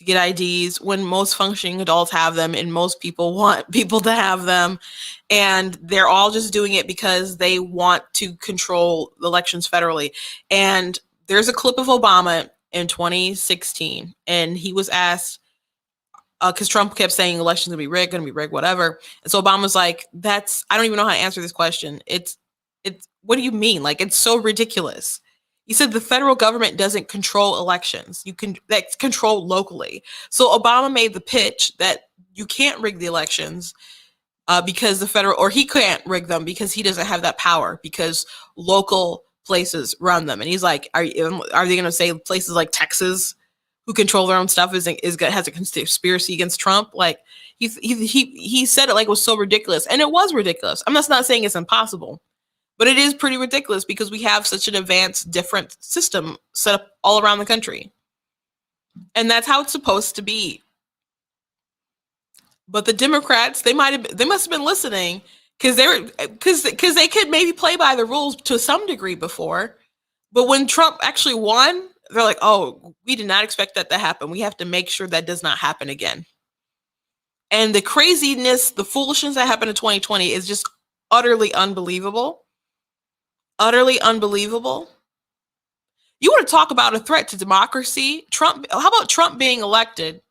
to get IDs when most functioning adults have them and most people want people to have them. And they're all just doing it because they want to control the elections federally. And there's a clip of Obama in 2016, and he was asked, because Trump kept saying elections gonna be rigged, whatever. And so Obama's like, I don't even know how to answer this question. It's, what do you mean? Like, it's so ridiculous. He said the federal government doesn't control elections. That's controlled locally. So Obama made the pitch that you can't rig the elections because the federal, or he can't rig them because he doesn't have that power because local places run them. And he's like, are they going to say places like Texas, who control their own stuff, has a conspiracy against Trump? Like, he said it like it was so ridiculous, and it was ridiculous. I'm just not saying it's impossible, but it is pretty ridiculous because we have such an advanced, different system set up all around the country, and that's how it's supposed to be. But the Democrats, they must have been listening because they could maybe play by the rules to some degree before, but when Trump actually won, they're like, oh, we did not expect that to happen. We have to make sure that does not happen again. And the craziness, the foolishness that happened in 2020 is just utterly unbelievable. Utterly unbelievable. You want to talk about a threat to democracy? How about Trump being elected?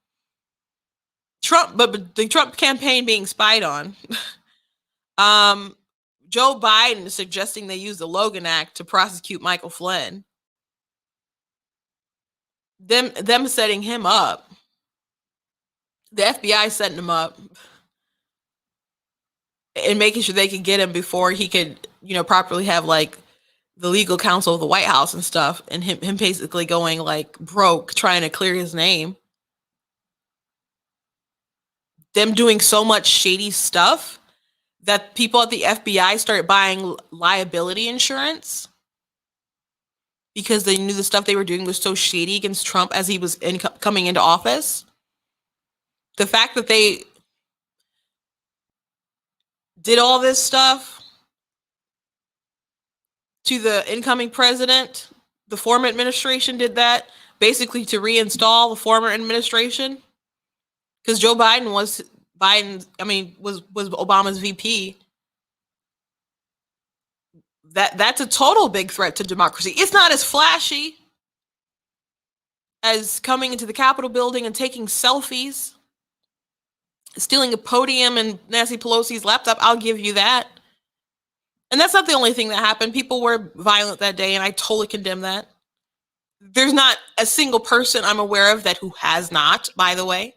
But the Trump campaign being spied on. Joe Biden is suggesting they use the Logan Act to prosecute Michael Flynn. Them setting him up. The FBI setting him up and making sure they could get him before he could, properly have like the legal counsel of the White House and stuff, and him basically going like broke trying to clear his name. Them doing so much shady stuff that people at the FBI started buying liability insurance because they knew the stuff they were doing was so shady against Trump as he was coming into office. The fact that they did all this stuff to the incoming president, the former administration did that basically to reinstall the former administration, because Joe Biden was Obama's VP. That's a total big threat to democracy. It's not as flashy as coming into the Capitol building and taking selfies, stealing a podium and Nancy Pelosi's laptop. I'll give you that. And that's not the only thing that happened. People were violent that day, and I totally condemn that. There's not a single person I'm aware of who has not, by the way.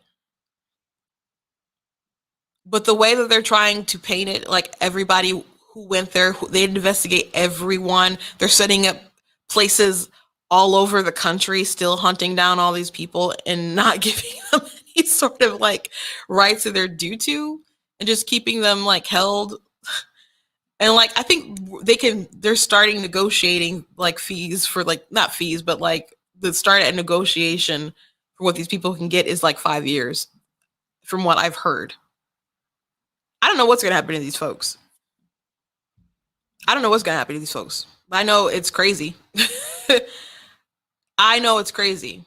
But the way that they're trying to paint it, like everybody who went there, they investigate everyone. They're setting up places all over the country, still hunting down all these people and not giving them any sort of like rights that they're due to, and just keeping them like held. And like, I think they're starting negotiating like fees for like, not fees, but like the start at negotiation for what these people can get is like 5 years from what I've heard. I don't know what's going to happen to these folks. I don't know what's going to happen to these folks. I know it's crazy. I know it's crazy.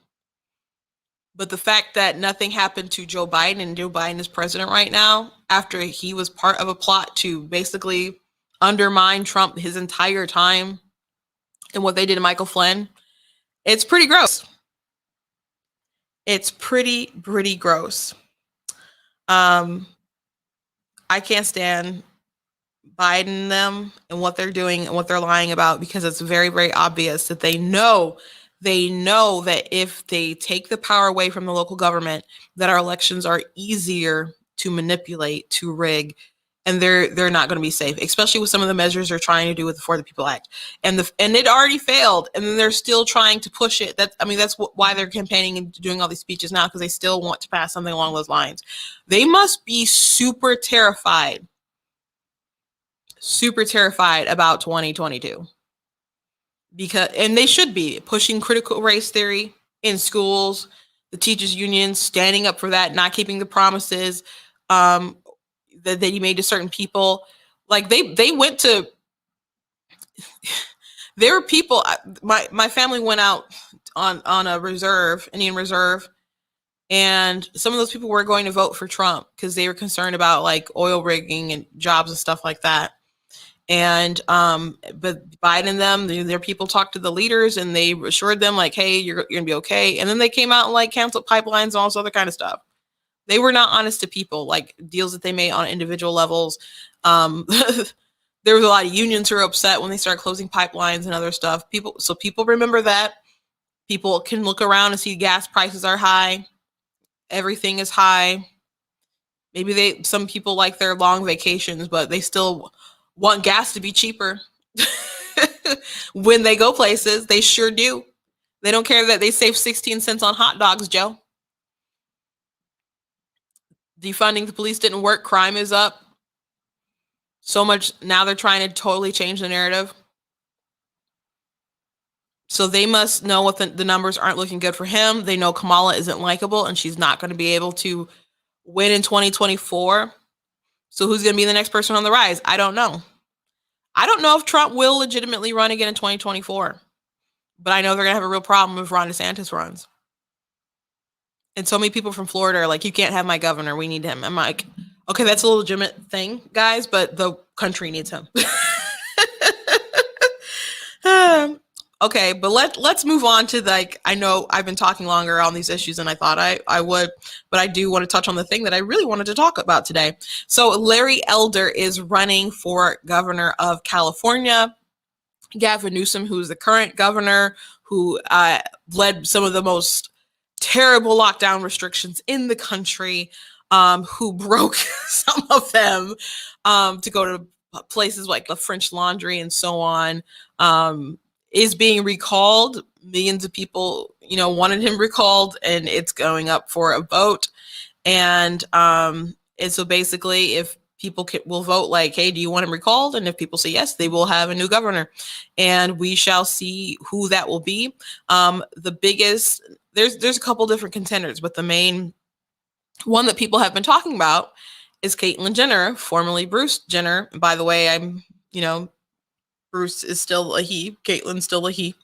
But the fact that nothing happened to Joe Biden, and Joe Biden is president right now, after he was part of a plot to basically undermine Trump his entire time, and what they did to Michael Flynn, it's pretty gross. It's pretty gross. I can't stand Biden and them and what they're doing and what they're lying about, because it's very, very obvious that they know that if they take the power away from the local government, that our elections are easier to manipulate, to rig, and they're not going to be safe, especially with some of the measures they're trying to do with the For the People Act. And it already failed, and then they're still trying to push it. That's why they're campaigning and doing all these speeches now, because they still want to pass something along those lines. They must be super terrified about 2022. And they should be pushing critical race theory in schools, the teachers unions standing up for that, not keeping the promises that he made to certain people. Like they went to, there were people, my family went out on a reserve, Indian reserve, And some of those people were going to vote for Trump because they were concerned about like oil rigging and jobs and stuff like that. And but Biden and them, their people talked to the leaders and they assured them like, hey, you're gonna be okay. And then they came out and like canceled pipelines and all this other kind of stuff. They were not honest to people, like deals that they made on individual levels. There was a lot of unions who were upset when they started closing pipelines and other stuff. People remember that. People can look around and see gas prices are high. Everything is high. Maybe some people like their long vacations, but they still want gas to be cheaper. When they go places, they sure do. They don't care that they save 16 cents on hot dogs, Joe. Defunding the police didn't work. Crime is up so much. Now they're trying to totally change the narrative. So they must know what the numbers aren't looking good for him. They know Kamala isn't likable and she's not going to be able to win in 2024. So who's going to be the next person on the rise? I don't know. I don't know if Trump will legitimately run again in 2024. But I know they're going to have a real problem if Ron DeSantis runs. And so many people from Florida are like, you can't have my governor. We need him. I'm like, okay, that's a legitimate thing, guys, but the country needs him. Okay, but let's move on to like, I know I've been talking longer on these issues than I thought I would, but I do want to touch on the thing that I really wanted to talk about today. So Larry Elder is running for governor of California. Gavin Newsom, who's the current governor, who led some of the most terrible lockdown restrictions in the country, who broke some of them to go to places like the French Laundry and so on, is being recalled. Millions of people, wanted him recalled, and it's going up for a vote. And so basically, if people will vote like, hey, do you want him recalled? And if people say yes, they will have a new governor. And we shall see who that will be. The biggest, there's a couple different contenders, but the main one that people have been talking about is Caitlyn Jenner, formerly Bruce Jenner. And by the way, Bruce is still a he, Caitlyn's still a he.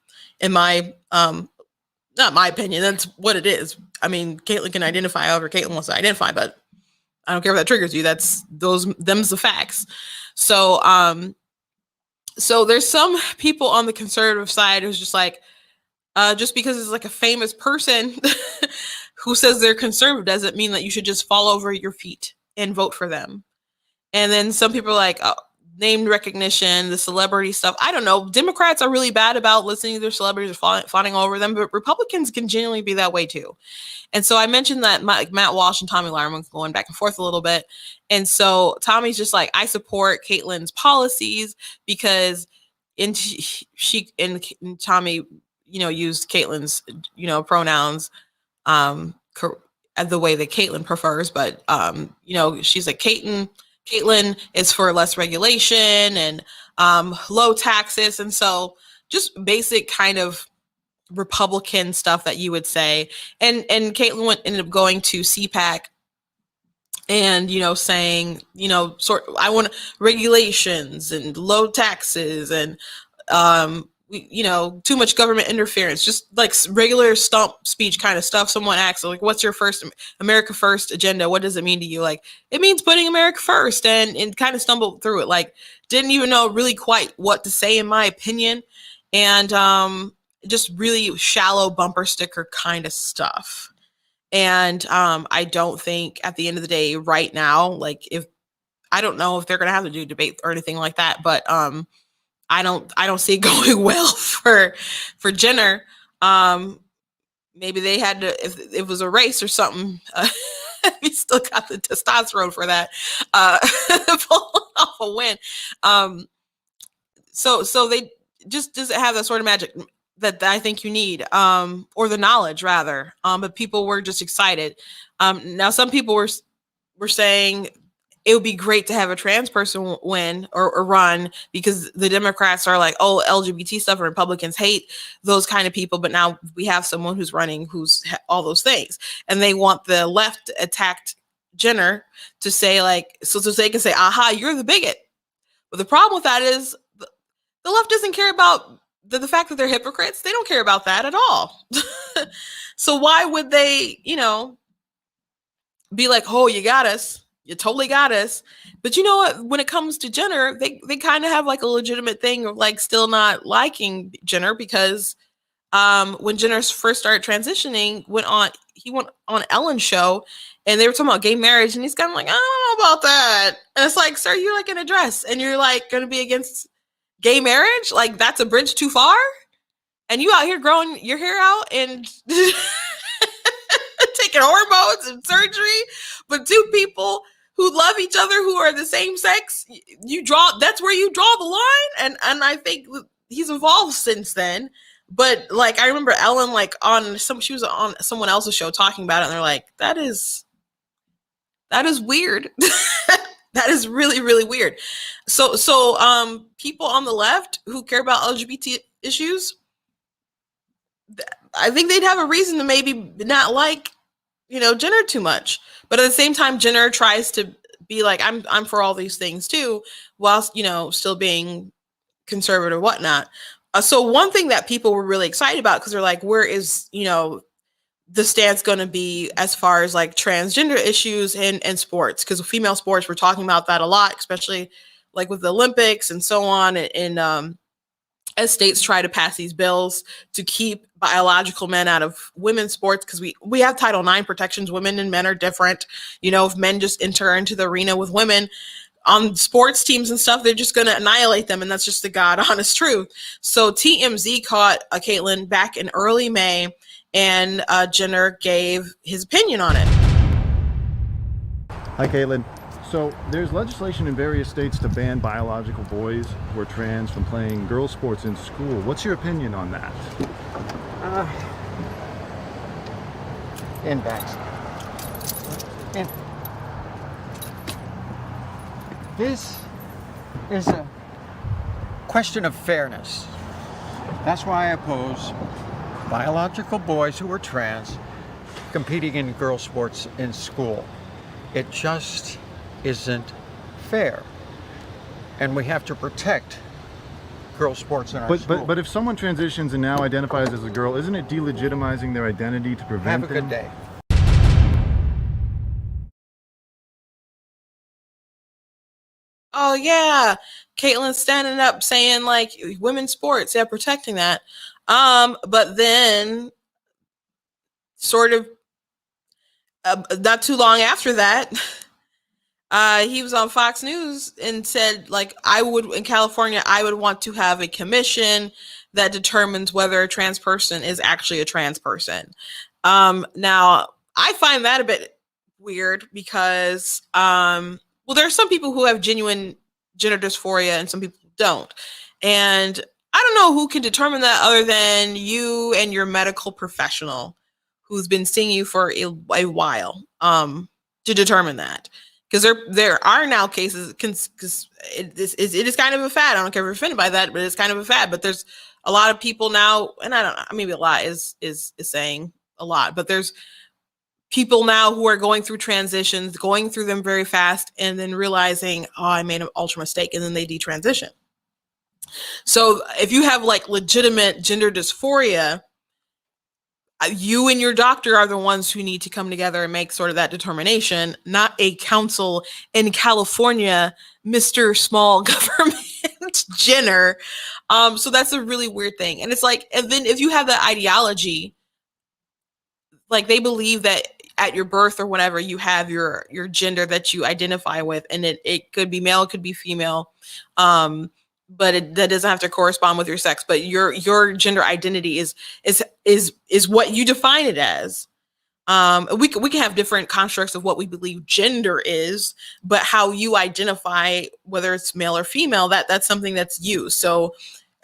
In my, not my opinion, that's what it is. I mean, Caitlyn can identify however Caitlyn wants to identify, but I don't care if that triggers you. Them's the facts. So, so there's some people on the conservative side who's just like, just because it's like a famous person who says they're conservative doesn't mean that you should just fall over your feet and vote for them. And then some people are like, oh, name recognition, the celebrity stuff. I don't know. Democrats are really bad about listening to their celebrities or fawning over them, but Republicans can genuinely be that way too. And so I mentioned that Matt Walsh and Tommy Larman going back and forth a little bit. And so Tommy's just like, I support Caitlyn's policies because Tommy, used Caitlyn's, pronouns the way that Caitlyn prefers. But, she's like, Caitlyn is for less regulation and low taxes. And so just basic kind of Republican stuff that you would say. And Caitlyn ended up going to CPAC and, saying, I want regulations and low taxes and, too much government interference, just like regular stump speech kind of stuff. Someone asks, like, what's your first America First agenda? What does it mean to you? Like, it means putting America first, and kind of stumbled through it. Like, didn't even know really quite what to say, in my opinion. And just really shallow bumper sticker kind of stuff. And I don't think at the end of the day right now, like I don't know if they're going to have to do debate or anything like that, but I don't see it going well for Jenner. Maybe they had to, if it was a race or something, he still got the testosterone for that, pull off a win. So they just doesn't have that sort of magic that I think you need, or the knowledge rather. But people were just excited. Now some people were saying it would be great to have a trans person win or run, because the Democrats are like, oh, LGBT stuff, and Republicans hate those kind of people. But now we have someone who's running who's all those things, and they want the left attacked Jenner to say like, so they can say, aha, you're the bigot. But the problem with that is the left doesn't care about the fact that they're hypocrites. They don't care about that at all. So why would they, be like, oh, you got us. You totally got us. But you know what? When it comes to Jenner, they kind of have like a legitimate thing of like still not liking Jenner because when Jenner first started transitioning, he went on Ellen's show and they were talking about gay marriage and he's kind of like, I don't know about that. And it's like, sir, you're like in a dress and you're like going to be against gay marriage? Like that's a bridge too far? And you out here growing your hair out and taking hormones and surgery, but two people who love each other who are the same sex, that's where you draw the line. And I think he's evolved since then. But like I remember Ellen like she was on someone else's show talking about it and they're like, that is weird. That is really, really weird. So people on the left who care about LGBT issues, I think they'd have a reason to maybe not like, Jenner too much. But at the same time, Jenner tries to be like, I'm for all these things too, whilst, still being conservative and whatnot. So one thing that people were really excited about, because they're like, where is, the stance going to be as far as like transgender issues and sports? Because female sports, we're talking about that a lot, especially like with the Olympics and so on. And as states try to pass these bills to keep biological men out of women's sports, because we have Title IX protections. Women and men are different. If men just enter into the arena with women on sports teams and stuff, they're just going to annihilate them. And that's just the God honest truth. So TMZ caught Caitlyn back in early May, and Jenner gave his opinion on it. Hi, Caitlyn. So there's legislation in various states to ban biological boys who are trans from playing girls' sports in school. What's your opinion on that? This is a question of fairness. That's why I oppose biological boys who are trans competing in girls' sports in school. It just isn't fair. And we have to protect girls' sports in our school. But if someone transitions and now identifies as a girl, isn't it delegitimizing their identity to prevent them? Have a good day. Oh yeah, Caitlyn's standing up saying like women's sports, yeah, protecting that. But then sort of not too long after that, he was on Fox News and said like, in California, I would want to have a commission that determines whether a trans person is actually a trans person. Now I find that a bit weird because, well, there are some people who have genuine gender dysphoria and some people don't. And I don't know who can determine that other than you and your medical professional who's been seeing you for a while to determine that. Because there are now cases, because it is kind of a fad. I don't care if you're offended by that, but it's kind of a fad. But there's a lot of people now, and I don't know, maybe a lot is saying a lot, but there's people now who are going through transitions, going through them very fast, and then realizing, oh, I made an ultra mistake, and then they detransition. So if you have like legitimate gender dysphoria, you and your doctor are the ones who need to come together and make sort of that determination, not a council in California, Mr. Small Government Jenner. So that's a really weird thing. And it's like, and then if you have that ideology, like they believe that at your birth or whatever, you have your gender that you identify with, and it could be male, it could be female, but that doesn't have to correspond with your sex. But your gender identity is what you define it as. We can have different constructs of what we believe gender is, but how you identify, whether it's male or female, that's something that's you. So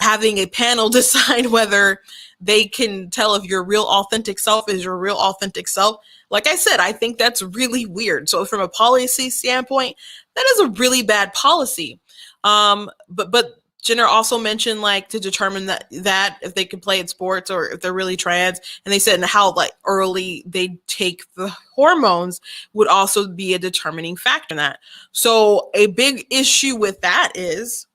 having a panel decide whether they can tell if your real authentic self is your real authentic self. Like I said, I think that's really weird. So from a policy standpoint, that is a really bad policy. But Jenner also mentioned like to determine that if they could play in sports or if they're really trans, and they said how like early they take the hormones would also be a determining factor in that. So a big issue with that is,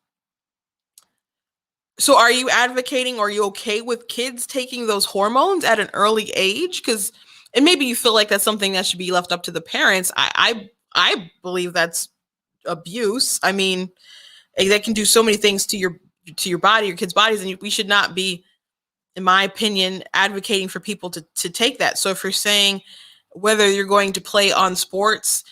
so are you advocating, or are you okay with kids taking those hormones at an early age? Because and maybe you feel like that's something that should be left up to the parents. I believe that's abuse. I mean, that can do so many things to your body, your kids' bodies, and we should not be, in my opinion, advocating for people to take that. So if you're saying whether you're going to play on sports,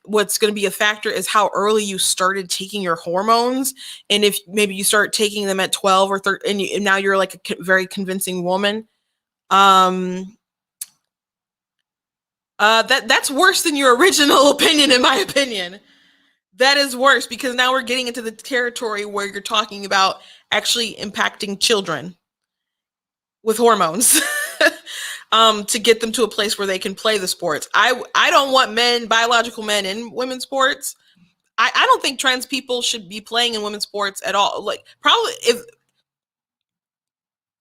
what's going to be a factor is how early you started taking your hormones, and if maybe you start taking them at 12 or 13, and now you're like a very convincing woman. That's worse than your original opinion, in my opinion. That is worse, because now we're getting into the territory where you're talking about actually impacting children with hormones to get them to a place where they can play the sports. I don't want biological men in women's sports. I don't think trans people should be playing in women's sports at all. Like, probably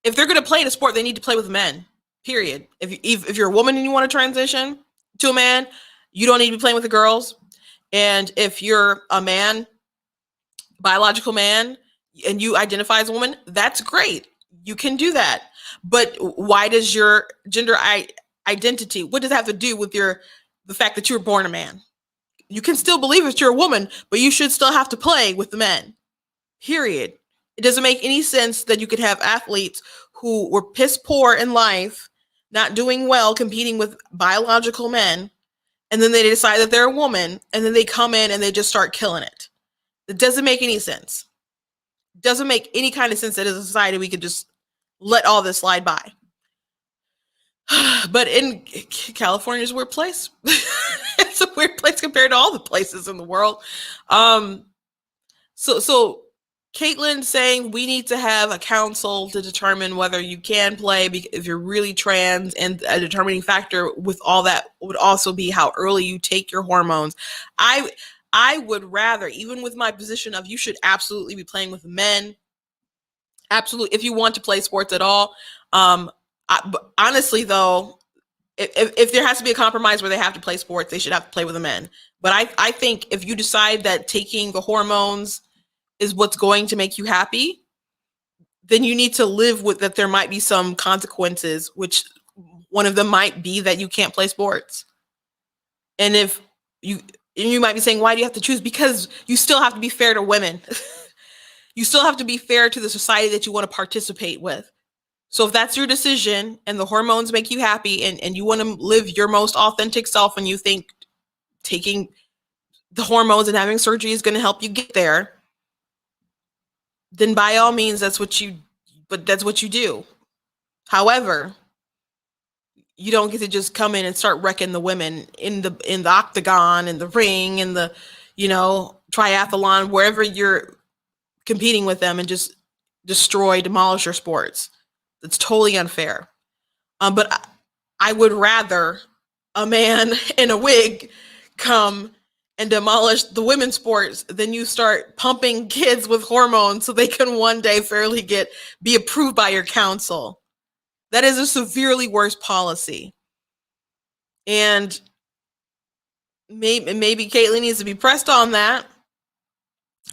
if they're going to play in a sport, they need to play with men, period. If you're a woman and you want to transition to a man, you don't need to be playing with the girls. And if you're a man, biological man, and you identify as a woman, that's great. You can do that. But why does your gender identity, what does it have to do with the fact that you were born a man? You can still believe that you're a woman, but you should still have to play with the men, period. It doesn't make any sense that you could have athletes who were piss poor in life, not doing well, competing with biological men, and then they decide that they're a woman, and then they come in and they just start killing it. It doesn't make any sense. It doesn't make any kind of sense that as a society we could just let all this slide by. But in California's a weird place. It's a weird place compared to all the places in the world. So Caitlin saying we need to have a council to determine whether you can play if you're really trans, and a determining factor with all that would also be how early you take your hormones. I would rather, even with my position of you should absolutely be playing with men, absolutely, if you want to play sports at all. Honestly, though, if there has to be a compromise where they have to play sports, they should have to play with the men. But I think if you decide that taking the hormones is what's going to make you happy, then you need to live with that. There might be some consequences, which one of them might be that you can't play sports. And you might be saying, why do you have to choose? Because you still have to be fair to women. You still have to be fair to the society that you want to participate with. So if that's your decision and the hormones make you happy, and you want to live your most authentic self, and you think taking the hormones and having surgery is going to help you get there, then by all means, that's what you do. However, you don't get to just come in and start wrecking the women in the octagon, in the ring, in the, triathlon, wherever you're competing with them, and just demolish your sports. That's totally unfair. But I would rather a man in a wig come and demolish the women's sports than you start pumping kids with hormones so they can one day be approved by your council. That is a severely worse policy. And maybe Caitlin needs to be pressed on that.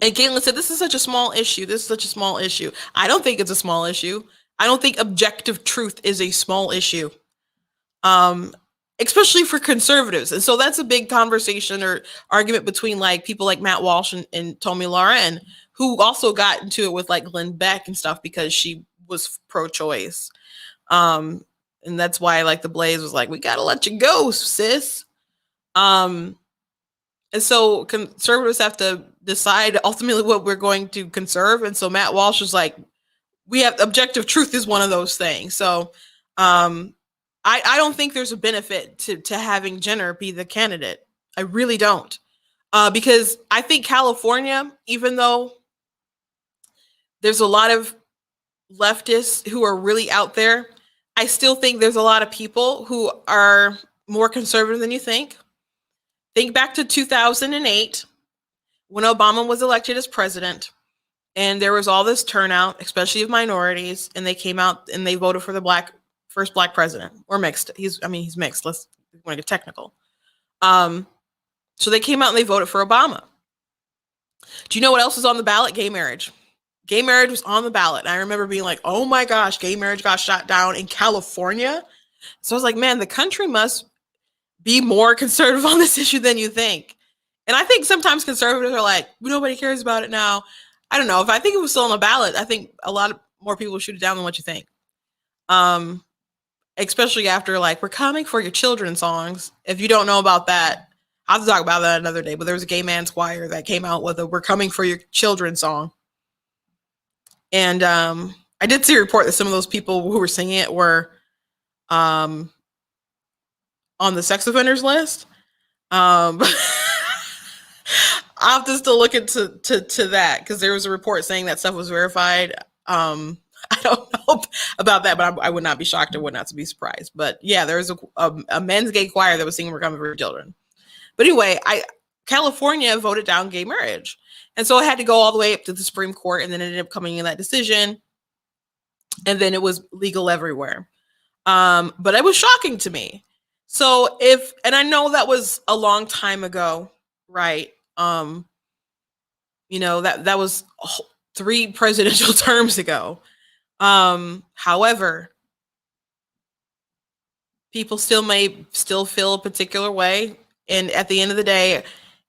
And Caitlin said, this is such a small issue. This is such a small issue. I don't think it's a small issue. I don't think objective truth is a small issue. Especially for conservatives. And so that's a big conversation or argument between like people like Matt Walsh and Tomi Lahren, who also got into it with like Glenn Beck and stuff because she was pro-choice. And that's why like the Blaze was like, we got to let you go, sis. And so conservatives have to decide ultimately what we're going to conserve. And so Matt Walsh was like, objective truth is one of those things. So, I don't think there's a benefit to having Jenner be the candidate. I really don't. Because I think California, even though there's a lot of leftists who are really out there, I still think there's a lot of people who are more conservative than you think. Think back to 2008 when Obama was elected as president, and there was all this turnout, especially of minorities, and they came out and they voted for the first black president, or mixed. He's mixed. Let's want to get technical. So they came out and they voted for Obama. Do you know what else was on the ballot? Gay marriage. Gay marriage was on the ballot. And I remember being like, oh my gosh, gay marriage got shot down in California. So I was like, man, the country must be more conservative on this issue than you think. And I think sometimes conservatives are like, nobody cares about it now. I don't know. If I think it was still on the ballot, I think a lot of more people would shoot it down than what you think. Especially after like, we're coming for your children songs. If you don't know about that, I'll have to talk about that another day. But there was a gay man's choir that came out with a "We're Coming for Your Children" song. And I did see a report that some of those people who were singing it were on the sex offenders list. I'll have to still look into that, because there was a report saying that stuff was verified. I don't know about that, but I would not be shocked. I would not be surprised. But yeah, there was a men's gay choir that was singing "We're Coming for Your Children." But anyway, California voted down gay marriage. And so it had to go all the way up to the Supreme Court, and then it ended up coming in that decision. And then it was legal everywhere. But it was shocking to me. So and I know that was a long time ago, right? That was 3 presidential terms ago. However, people may feel a particular way. And at the end of the day,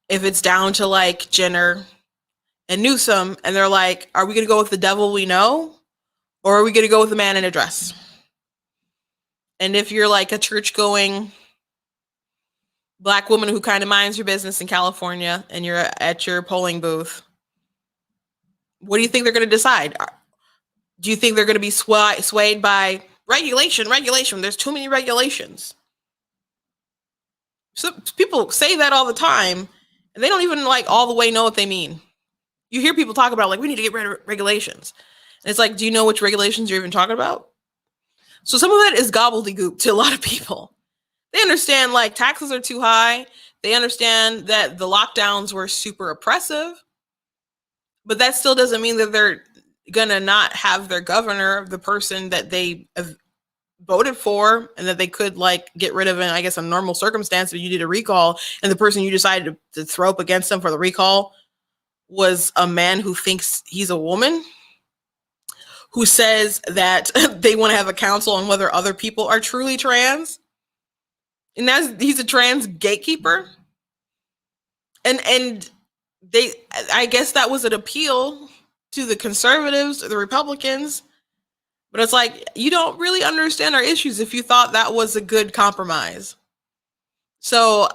if it's down to like Jenner and Newsom, and they're like, are we going to go with the devil we know? Or are we going to go with the man in a dress? And if you're like a church-going Black woman who kind of minds your business in California, and you're at your polling booth, what do you think they're going to decide? Do you think they're going to be swayed by regulation? There's too many regulations. So people say that all the time, and they don't even like all the way know what they mean. You hear people talk about like, we need to get rid of regulations. And it's like, do you know which regulations you're even talking about? So some of that is gobbledygook to a lot of people. They understand like taxes are too high. They understand that the lockdowns were super oppressive, but that still doesn't mean that they're going to not have their governor, the person that they have voted for, and that they could like get rid of in, I guess, a normal circumstance. If you did a recall and the person you decided to throw up against them for the recall was a man who thinks he's a woman, who says that they want to have a council on whether other people are truly trans. And he's a trans gatekeeper. And I guess that was an appeal to the conservatives, the Republicans. But it's like, you don't really understand our issues if you thought that was a good compromise. So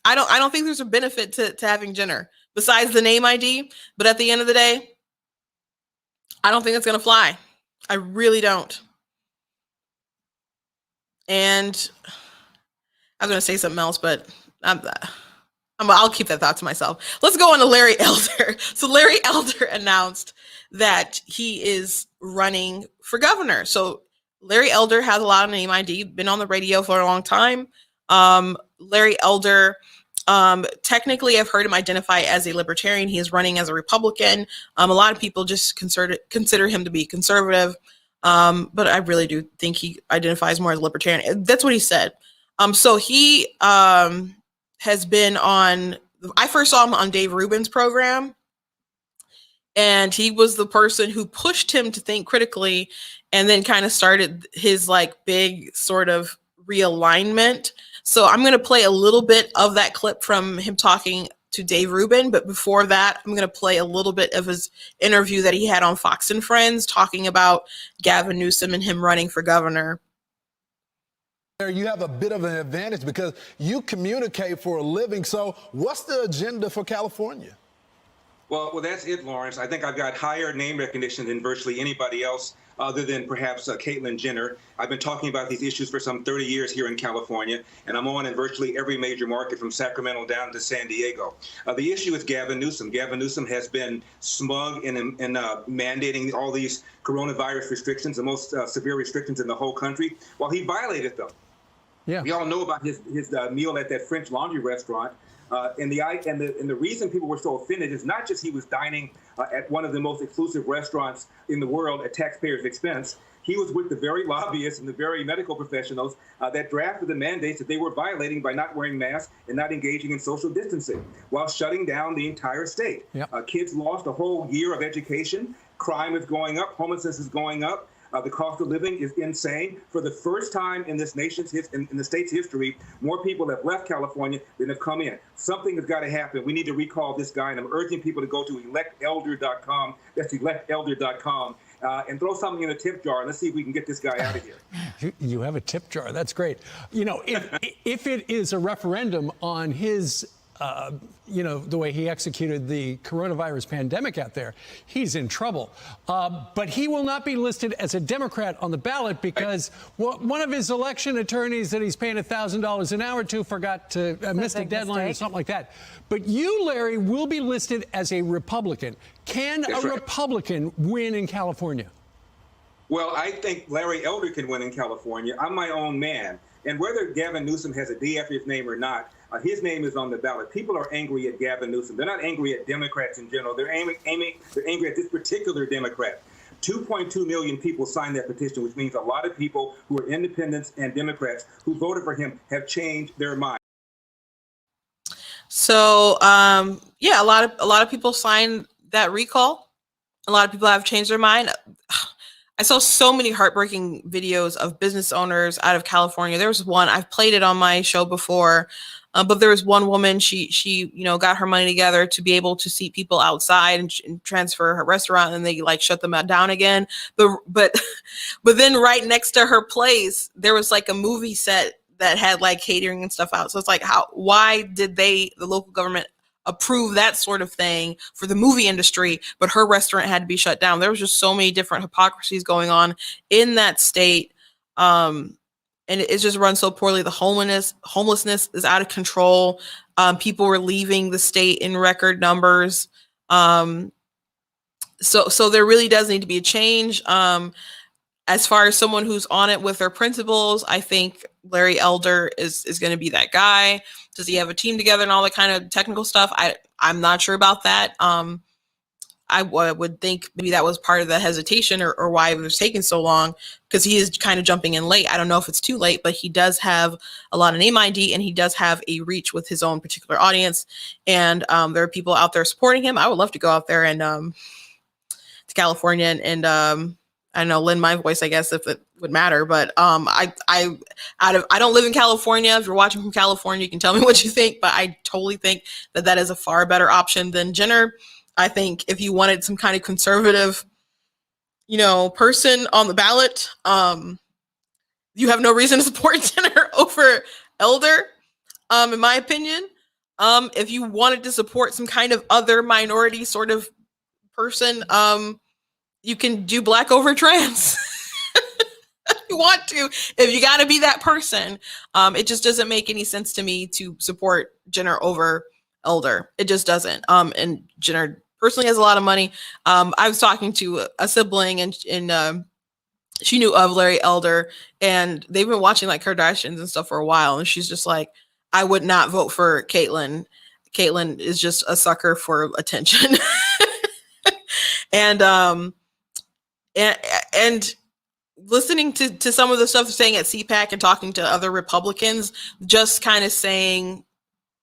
I don't think there's a benefit to having Jenner besides the name ID. But at the end of the day, I don't think it's going to fly. I really don't. And I was going to say something else, but I'll keep that thought to myself. Let's go on to Larry Elder. So Larry Elder announced that he is running for governor. So Larry Elder has a lot of name ID, been on the radio for a long time. Larry Elder, technically I've heard him identify as a libertarian. He is running as a Republican. A lot of people just consider him to be conservative. But I really do think he identifies more as libertarian. That's what he said. So he has been on, I first saw him on Dave Rubin's program, and he was the person who pushed him to think critically, and then kind of started his like big sort of realignment. So I'm going to play a little bit of that clip from him talking to Dave Rubin. But before that, I'm going to play a little bit of his interview that he had on Fox and Friends talking about Gavin Newsom and him running for governor. You have a bit of an advantage because you communicate for a living. So what's the agenda for California? Well, that's it, Lawrence. I think I've got higher name recognition than virtually anybody else other than perhaps Caitlyn Jenner. I've been talking about these issues for some 30 years here in California, and I'm on in virtually every major market from Sacramento down to San Diego. The issue is Gavin Newsom. Gavin Newsom has been smug in mandating all these coronavirus restrictions, the most severe restrictions in the whole country, while he violated them. Yeah. We all know about his meal at that French Laundry restaurant. And the reason people were so offended is not just he was dining at one of the most exclusive restaurants in the world at taxpayers' expense. He was with the very lobbyists and the very medical professionals that drafted the mandates that they were violating by not wearing masks and not engaging in social distancing while shutting down the entire state. Yep. Kids lost a whole year of education. Crime is going up. Homelessness is going up. The cost of living is insane. For the first time in this nation's in the state's history, more people have left California than have come in. Something has got to happen. We need to recall this guy, and I'm urging people to go to electelder.com. That's electelder.com. And throw something in a tip jar, and let's see if we can get this guy out of here. You have a tip jar. That's great. You know, if it is a referendum on his the way he executed the coronavirus pandemic out there, he's in trouble. But he will not be listed as a Democrat on the ballot because one of his election attorneys that he's paying $1,000 an hour to forgot to miss the deadline or something like that. But you, Larry, will be listed as a Republican. Can a Republican win in California? Well, I think Larry Elder can win in California. I'm my own man. And whether Gavin Newsom has a D after his name or not, his name is on the ballot. People are angry at Gavin Newsom. They're not angry at Democrats in general. They're angry at this particular Democrat. 2.2 million people signed that petition, which means a lot of people who are independents and Democrats who voted for him have changed their mind. So, yeah, a lot of people signed that recall. A lot of people have changed their mind. I saw so many heartbreaking videos of business owners out of California. There was one, I've played it on my show before, but there was one woman, she got her money together to be able to seat people outside and transfer her restaurant, and they like shut them down again. But then right next to her place, there was like a movie set that had like catering and stuff out. So it's like, why did the local government approve that sort of thing for the movie industry, but her restaurant had to be shut down? There was just so many different hypocrisies going on in that state. And it's just run so poorly. The homelessness is out of control. People were leaving the state in record numbers. So there really does need to be a change. As far as someone who's on it with their principles, I think Larry Elder is going to be that guy. Does he have a team together and all that kind of technical stuff? I'm not sure about that. I would think maybe that was part of the hesitation or why it was taking so long, because he is kind of jumping in late. I don't know if it's too late, but he does have a lot of name ID and he does have a reach with his own particular audience. And there are people out there supporting him. I would love to go out there and to California and I don't know, lend my voice, I guess, if it would matter. But I don't live in California. If you're watching from California, you can tell me what you think. But I totally think that is a far better option than Jenner. I think if you wanted some kind of conservative, person on the ballot, you have no reason to support Jenner over Elder, in my opinion. If you wanted to support some kind of other minority sort of person, you can do black over trans. If you want to, if you got to be that person. It just doesn't make any sense to me to support Jenner over Elder. It just doesn't. And Jenner personally has a lot of money. I was talking to a sibling and she knew of Larry Elder, and they've been watching like Kardashians and stuff for a while. And she's just like, I would not vote for Caitlyn. Caitlyn is just a sucker for attention. And listening to some of the stuff they're saying at CPAC and talking to other Republicans, just kind of saying,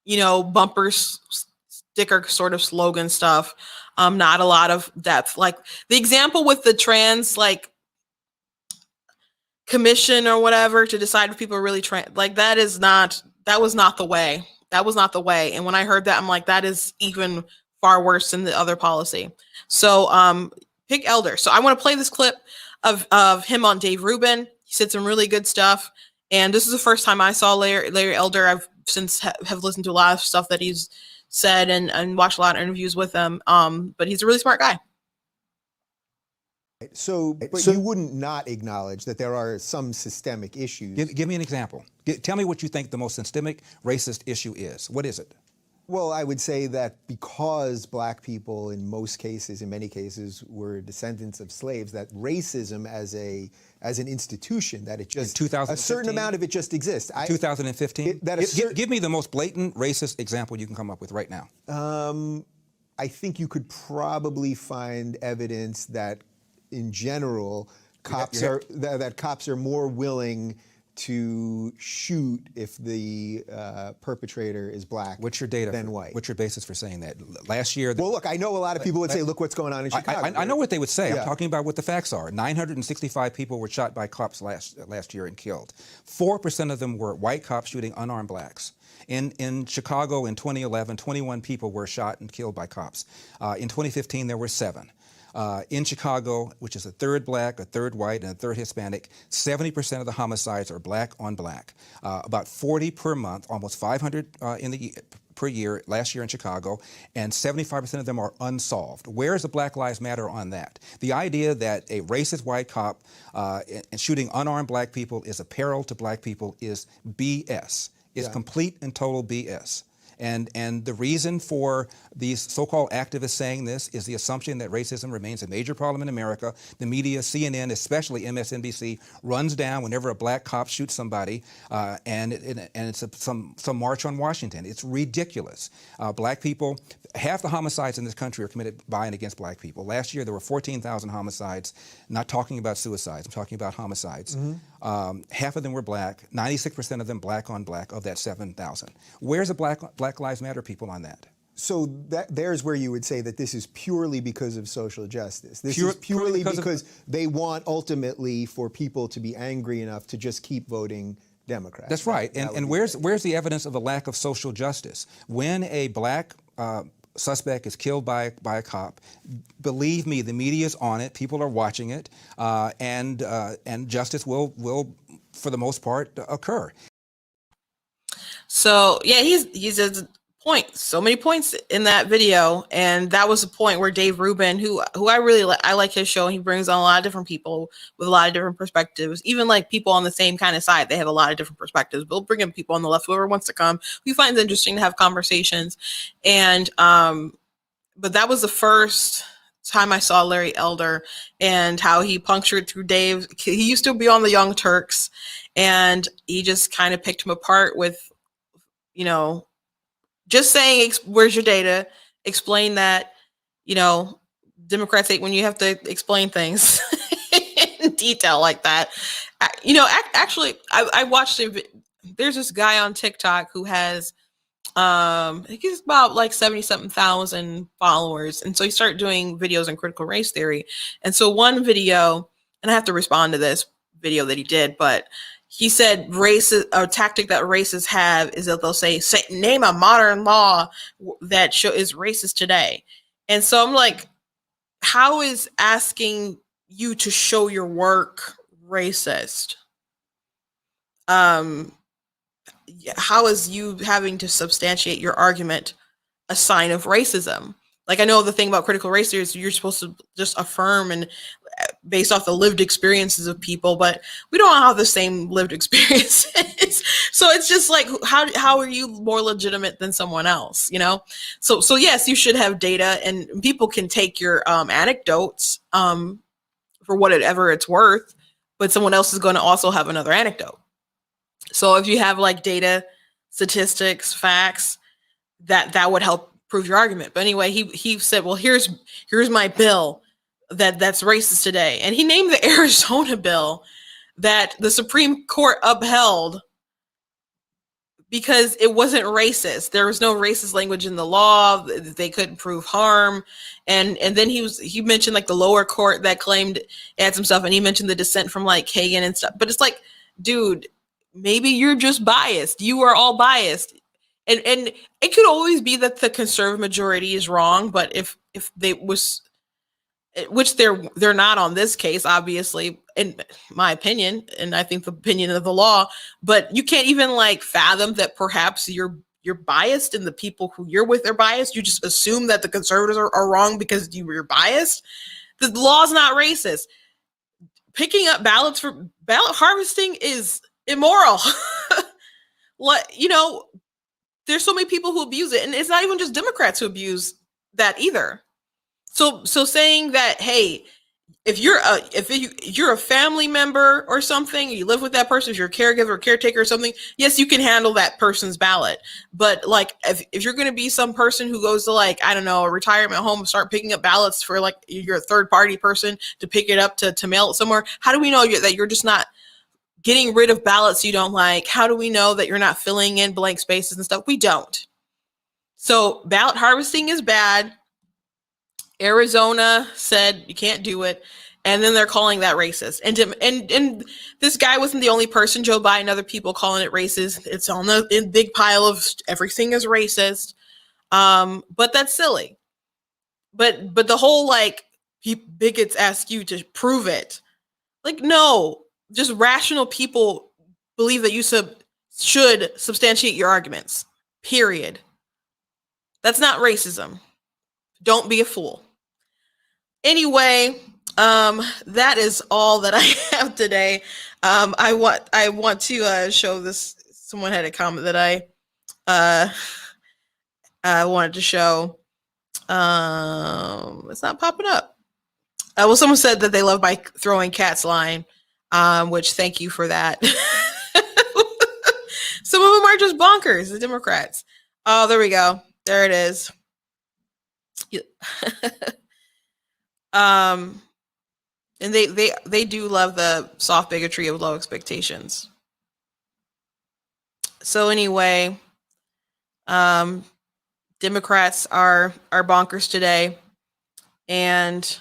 bumper sticker sort of slogan stuff. Not a lot of depth. Like the example with the trans, like commission or whatever to decide if people are really trans, like that was not the way. That was not the way. And when I heard that, I'm like, that is even far worse than the other policy. So pick Elder. So I want to play this clip of him on Dave Rubin. He said some really good stuff. And this is the first time I saw Larry Elder. I've since have listened to a lot of stuff that he's said and watched a lot of interviews with him. But he's a really smart guy. So you wouldn't not acknowledge that there are some systemic issues. Give me an example. Tell me what you think the most systemic racist issue is. What is it? Well, I would say that because black people in many cases, were descendants of slaves, that racism as an institution, that it just, a certain amount of it just exists. 2015? Give me the most blatant racist example you can come up with right now. I think you could probably find evidence that, in general, cops are more willing to shoot if the perpetrator is black What's your data? than white. What's your basis for saying that? Last year... Well, look, I know a lot of people would say, look what's going on in Chicago. I know what they would say. Yeah. I'm talking about what the facts are. 965 people were shot by cops last year and killed. 4% of them were white cops shooting unarmed blacks. In Chicago in 2011, 21 people were shot and killed by cops. In 2015, there were 7. In Chicago, which is a third black, a third white, and a third Hispanic, 70% of the homicides are black on black. About 40 per month, almost 500 per year last year in Chicago, and 75% of them are unsolved. Where is the Black Lives Matter on that? The idea that a racist white cop and shooting unarmed black people is a peril to black people is BS. It's complete and total BS. And the reason for these so-called activists saying this is the assumption that racism remains a major problem in America. The media, CNN, especially MSNBC, runs down whenever a black cop shoots somebody, and it's some march on Washington. It's ridiculous. Black people, half the homicides in this country are committed by and against black people. Last year there were 14,000 homicides. Not talking about suicides. I'm talking about homicides. Half of them were black. 96% of them black on black of that 7,000. Where's the Black Lives Matter people on that? So there's where you would say that this is purely because of social justice. This is purely because they want ultimately for people to be angry enough to just keep voting Democrat. That's right. And where's the evidence of a lack of social justice? When a black suspect is killed by a cop, believe me, the media is on it. People are watching it, and justice will, for the most part, occur. So yeah, he's a point. So many points in that video, and that was the point where Dave Rubin, who I really I like his show. He brings on a lot of different people with a lot of different perspectives. Even like people on the same kind of side, they have a lot of different perspectives. But we'll bring in people on the left, whoever wants to come, who he finds interesting to have conversations. And but that was the first time I saw Larry Elder and how he punctured through Dave. He used to be on the Young Turks, and he just kind of picked him apart with, you know, just saying, where's your data? Explain that, you know, Democrats hate when you have to explain things in detail like that. You know, actually, I watched it. There's this guy on TikTok who has, I think he's about like 70-something thousand followers. And so he started doing videos on critical race theory. And so one video, and I have to respond to this video that he did, but he said a tactic that racists have is that they'll say name a modern law that is racist today. And so I'm like, how is asking you to show your work racist? How is you having to substantiate your argument a sign of racism? Like, I know the thing about critical race theory is you're supposed to just affirm and based off the lived experiences of people, but we don't have the same lived experiences. So it's just like, how are you more legitimate than someone else, you know? So yes, you should have data, and people can take your anecdotes for whatever it's worth, but someone else is going to also have another anecdote. So if you have like data, statistics, facts, that would help prove your argument. But anyway, he said, well, here's my bill that's racist today. And he named the Arizona bill that the Supreme Court upheld because it wasn't racist. There was no racist language in the law. They couldn't prove harm. And then he mentioned like the lower court that claimed it had some stuff, and he mentioned the dissent from like Kagan and stuff. But it's like, dude, maybe you're just biased. You are all biased. And it could always be that the conservative majority is wrong, but if they was, which they're not on this case, obviously, in my opinion, and I think the opinion of the law, but you can't even like fathom that perhaps you're biased and the people who you're with are biased. You just assume that the conservatives are wrong because you're biased. The law is not racist. Picking up ballots for ballot harvesting is immoral. You know, there's so many people who abuse it, and it's not even just Democrats who abuse that either. So saying that, hey, if you're a family member or something, you live with that person, if you're a caregiver or caretaker or something, yes, you can handle that person's ballot. But like, if you're going to be some person who goes to like, I don't know, a retirement home and start picking up ballots for like, you're a third party person to pick it up to mail it somewhere, how do we know that you're just not getting rid of ballots you don't like. How do we know that you're not filling in blank spaces and stuff? We don't. So ballot harvesting is bad. Arizona said you can't do it. And then they're calling that racist. And this guy wasn't the only person, Joe Biden, other people calling it racist. It's on the big pile of everything is racist. But that's silly. But the whole like bigots ask you to prove it. Like, no, just rational people believe that you should substantiate your arguments. Period. That's not racism. Don't be a fool. Anyway, that is all that I have today. I want to show this. Someone had a comment that I wanted to show. It's not popping up. Well, someone said that they love my throwing cats line, which thank you for that. Some of them are just bonkers, the Democrats. Oh, there we go. There it is. And they do love the soft bigotry of low expectations. So anyway, Democrats are bonkers today, and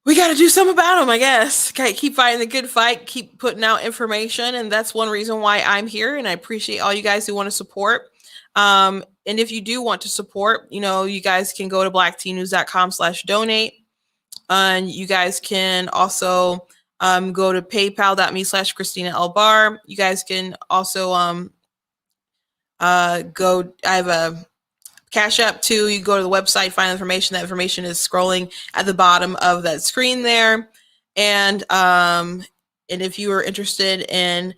we got to do something about them, I guess. Okay, keep fighting the good fight, keep putting out information, and that's one reason why I'm here, and I appreciate all you guys who want to support. And if you do want to support, you guys can go to blacktnews.com/donate. And you guys can also go to paypal.me/Christina L. Barr. You guys can also I have a Cash App too. You go to the website, find information. That information is scrolling at the bottom of that screen there. And if you are interested in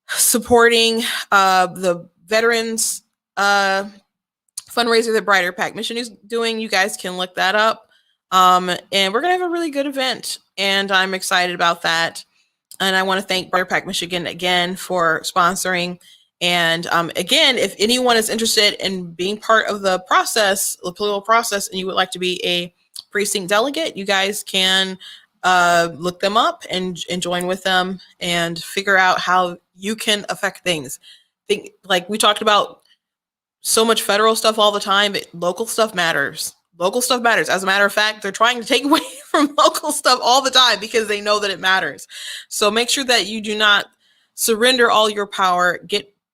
supporting the veterans fundraiser that Brighter Pack Mission is doing, you guys can look that up. And we're gonna have a really good event, and I'm excited about that. And I want to thank Brighter Pack Michigan again for sponsoring. And again, if anyone is interested in being part of the process, the political process, and you would like to be a precinct delegate, you guys can look them up and join with them and figure out how you can affect things. Like we talked about so much federal stuff all the time, but local stuff matters. Local stuff matters. As a matter of fact, they're trying to take away from local stuff all the time because they know that it matters. So make sure that you do not surrender all your power.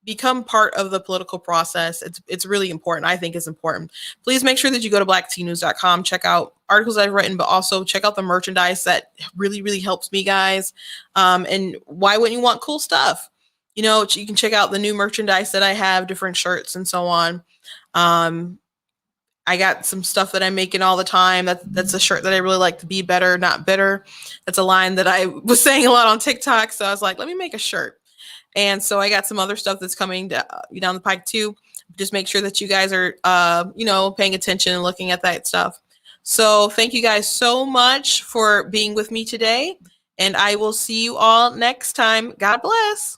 Become part of the political process. It's really important. I think it's important. Please make sure that you go to blacktnews.com, check out articles I've written, but also check out the merchandise that really, really helps me, guys. And why wouldn't you want cool stuff? You can check out the new merchandise that I have, different shirts and so on. I got some stuff that I'm making all the time. That's a shirt that I really like, to be better, not bitter. That's a line that I was saying a lot on TikTok. So I was like, let me make a shirt. And so I got some other stuff that's coming down the pike too. Just make sure that you guys are, paying attention and looking at that stuff. So thank you guys so much for being with me today. And I will see you all next time. God bless.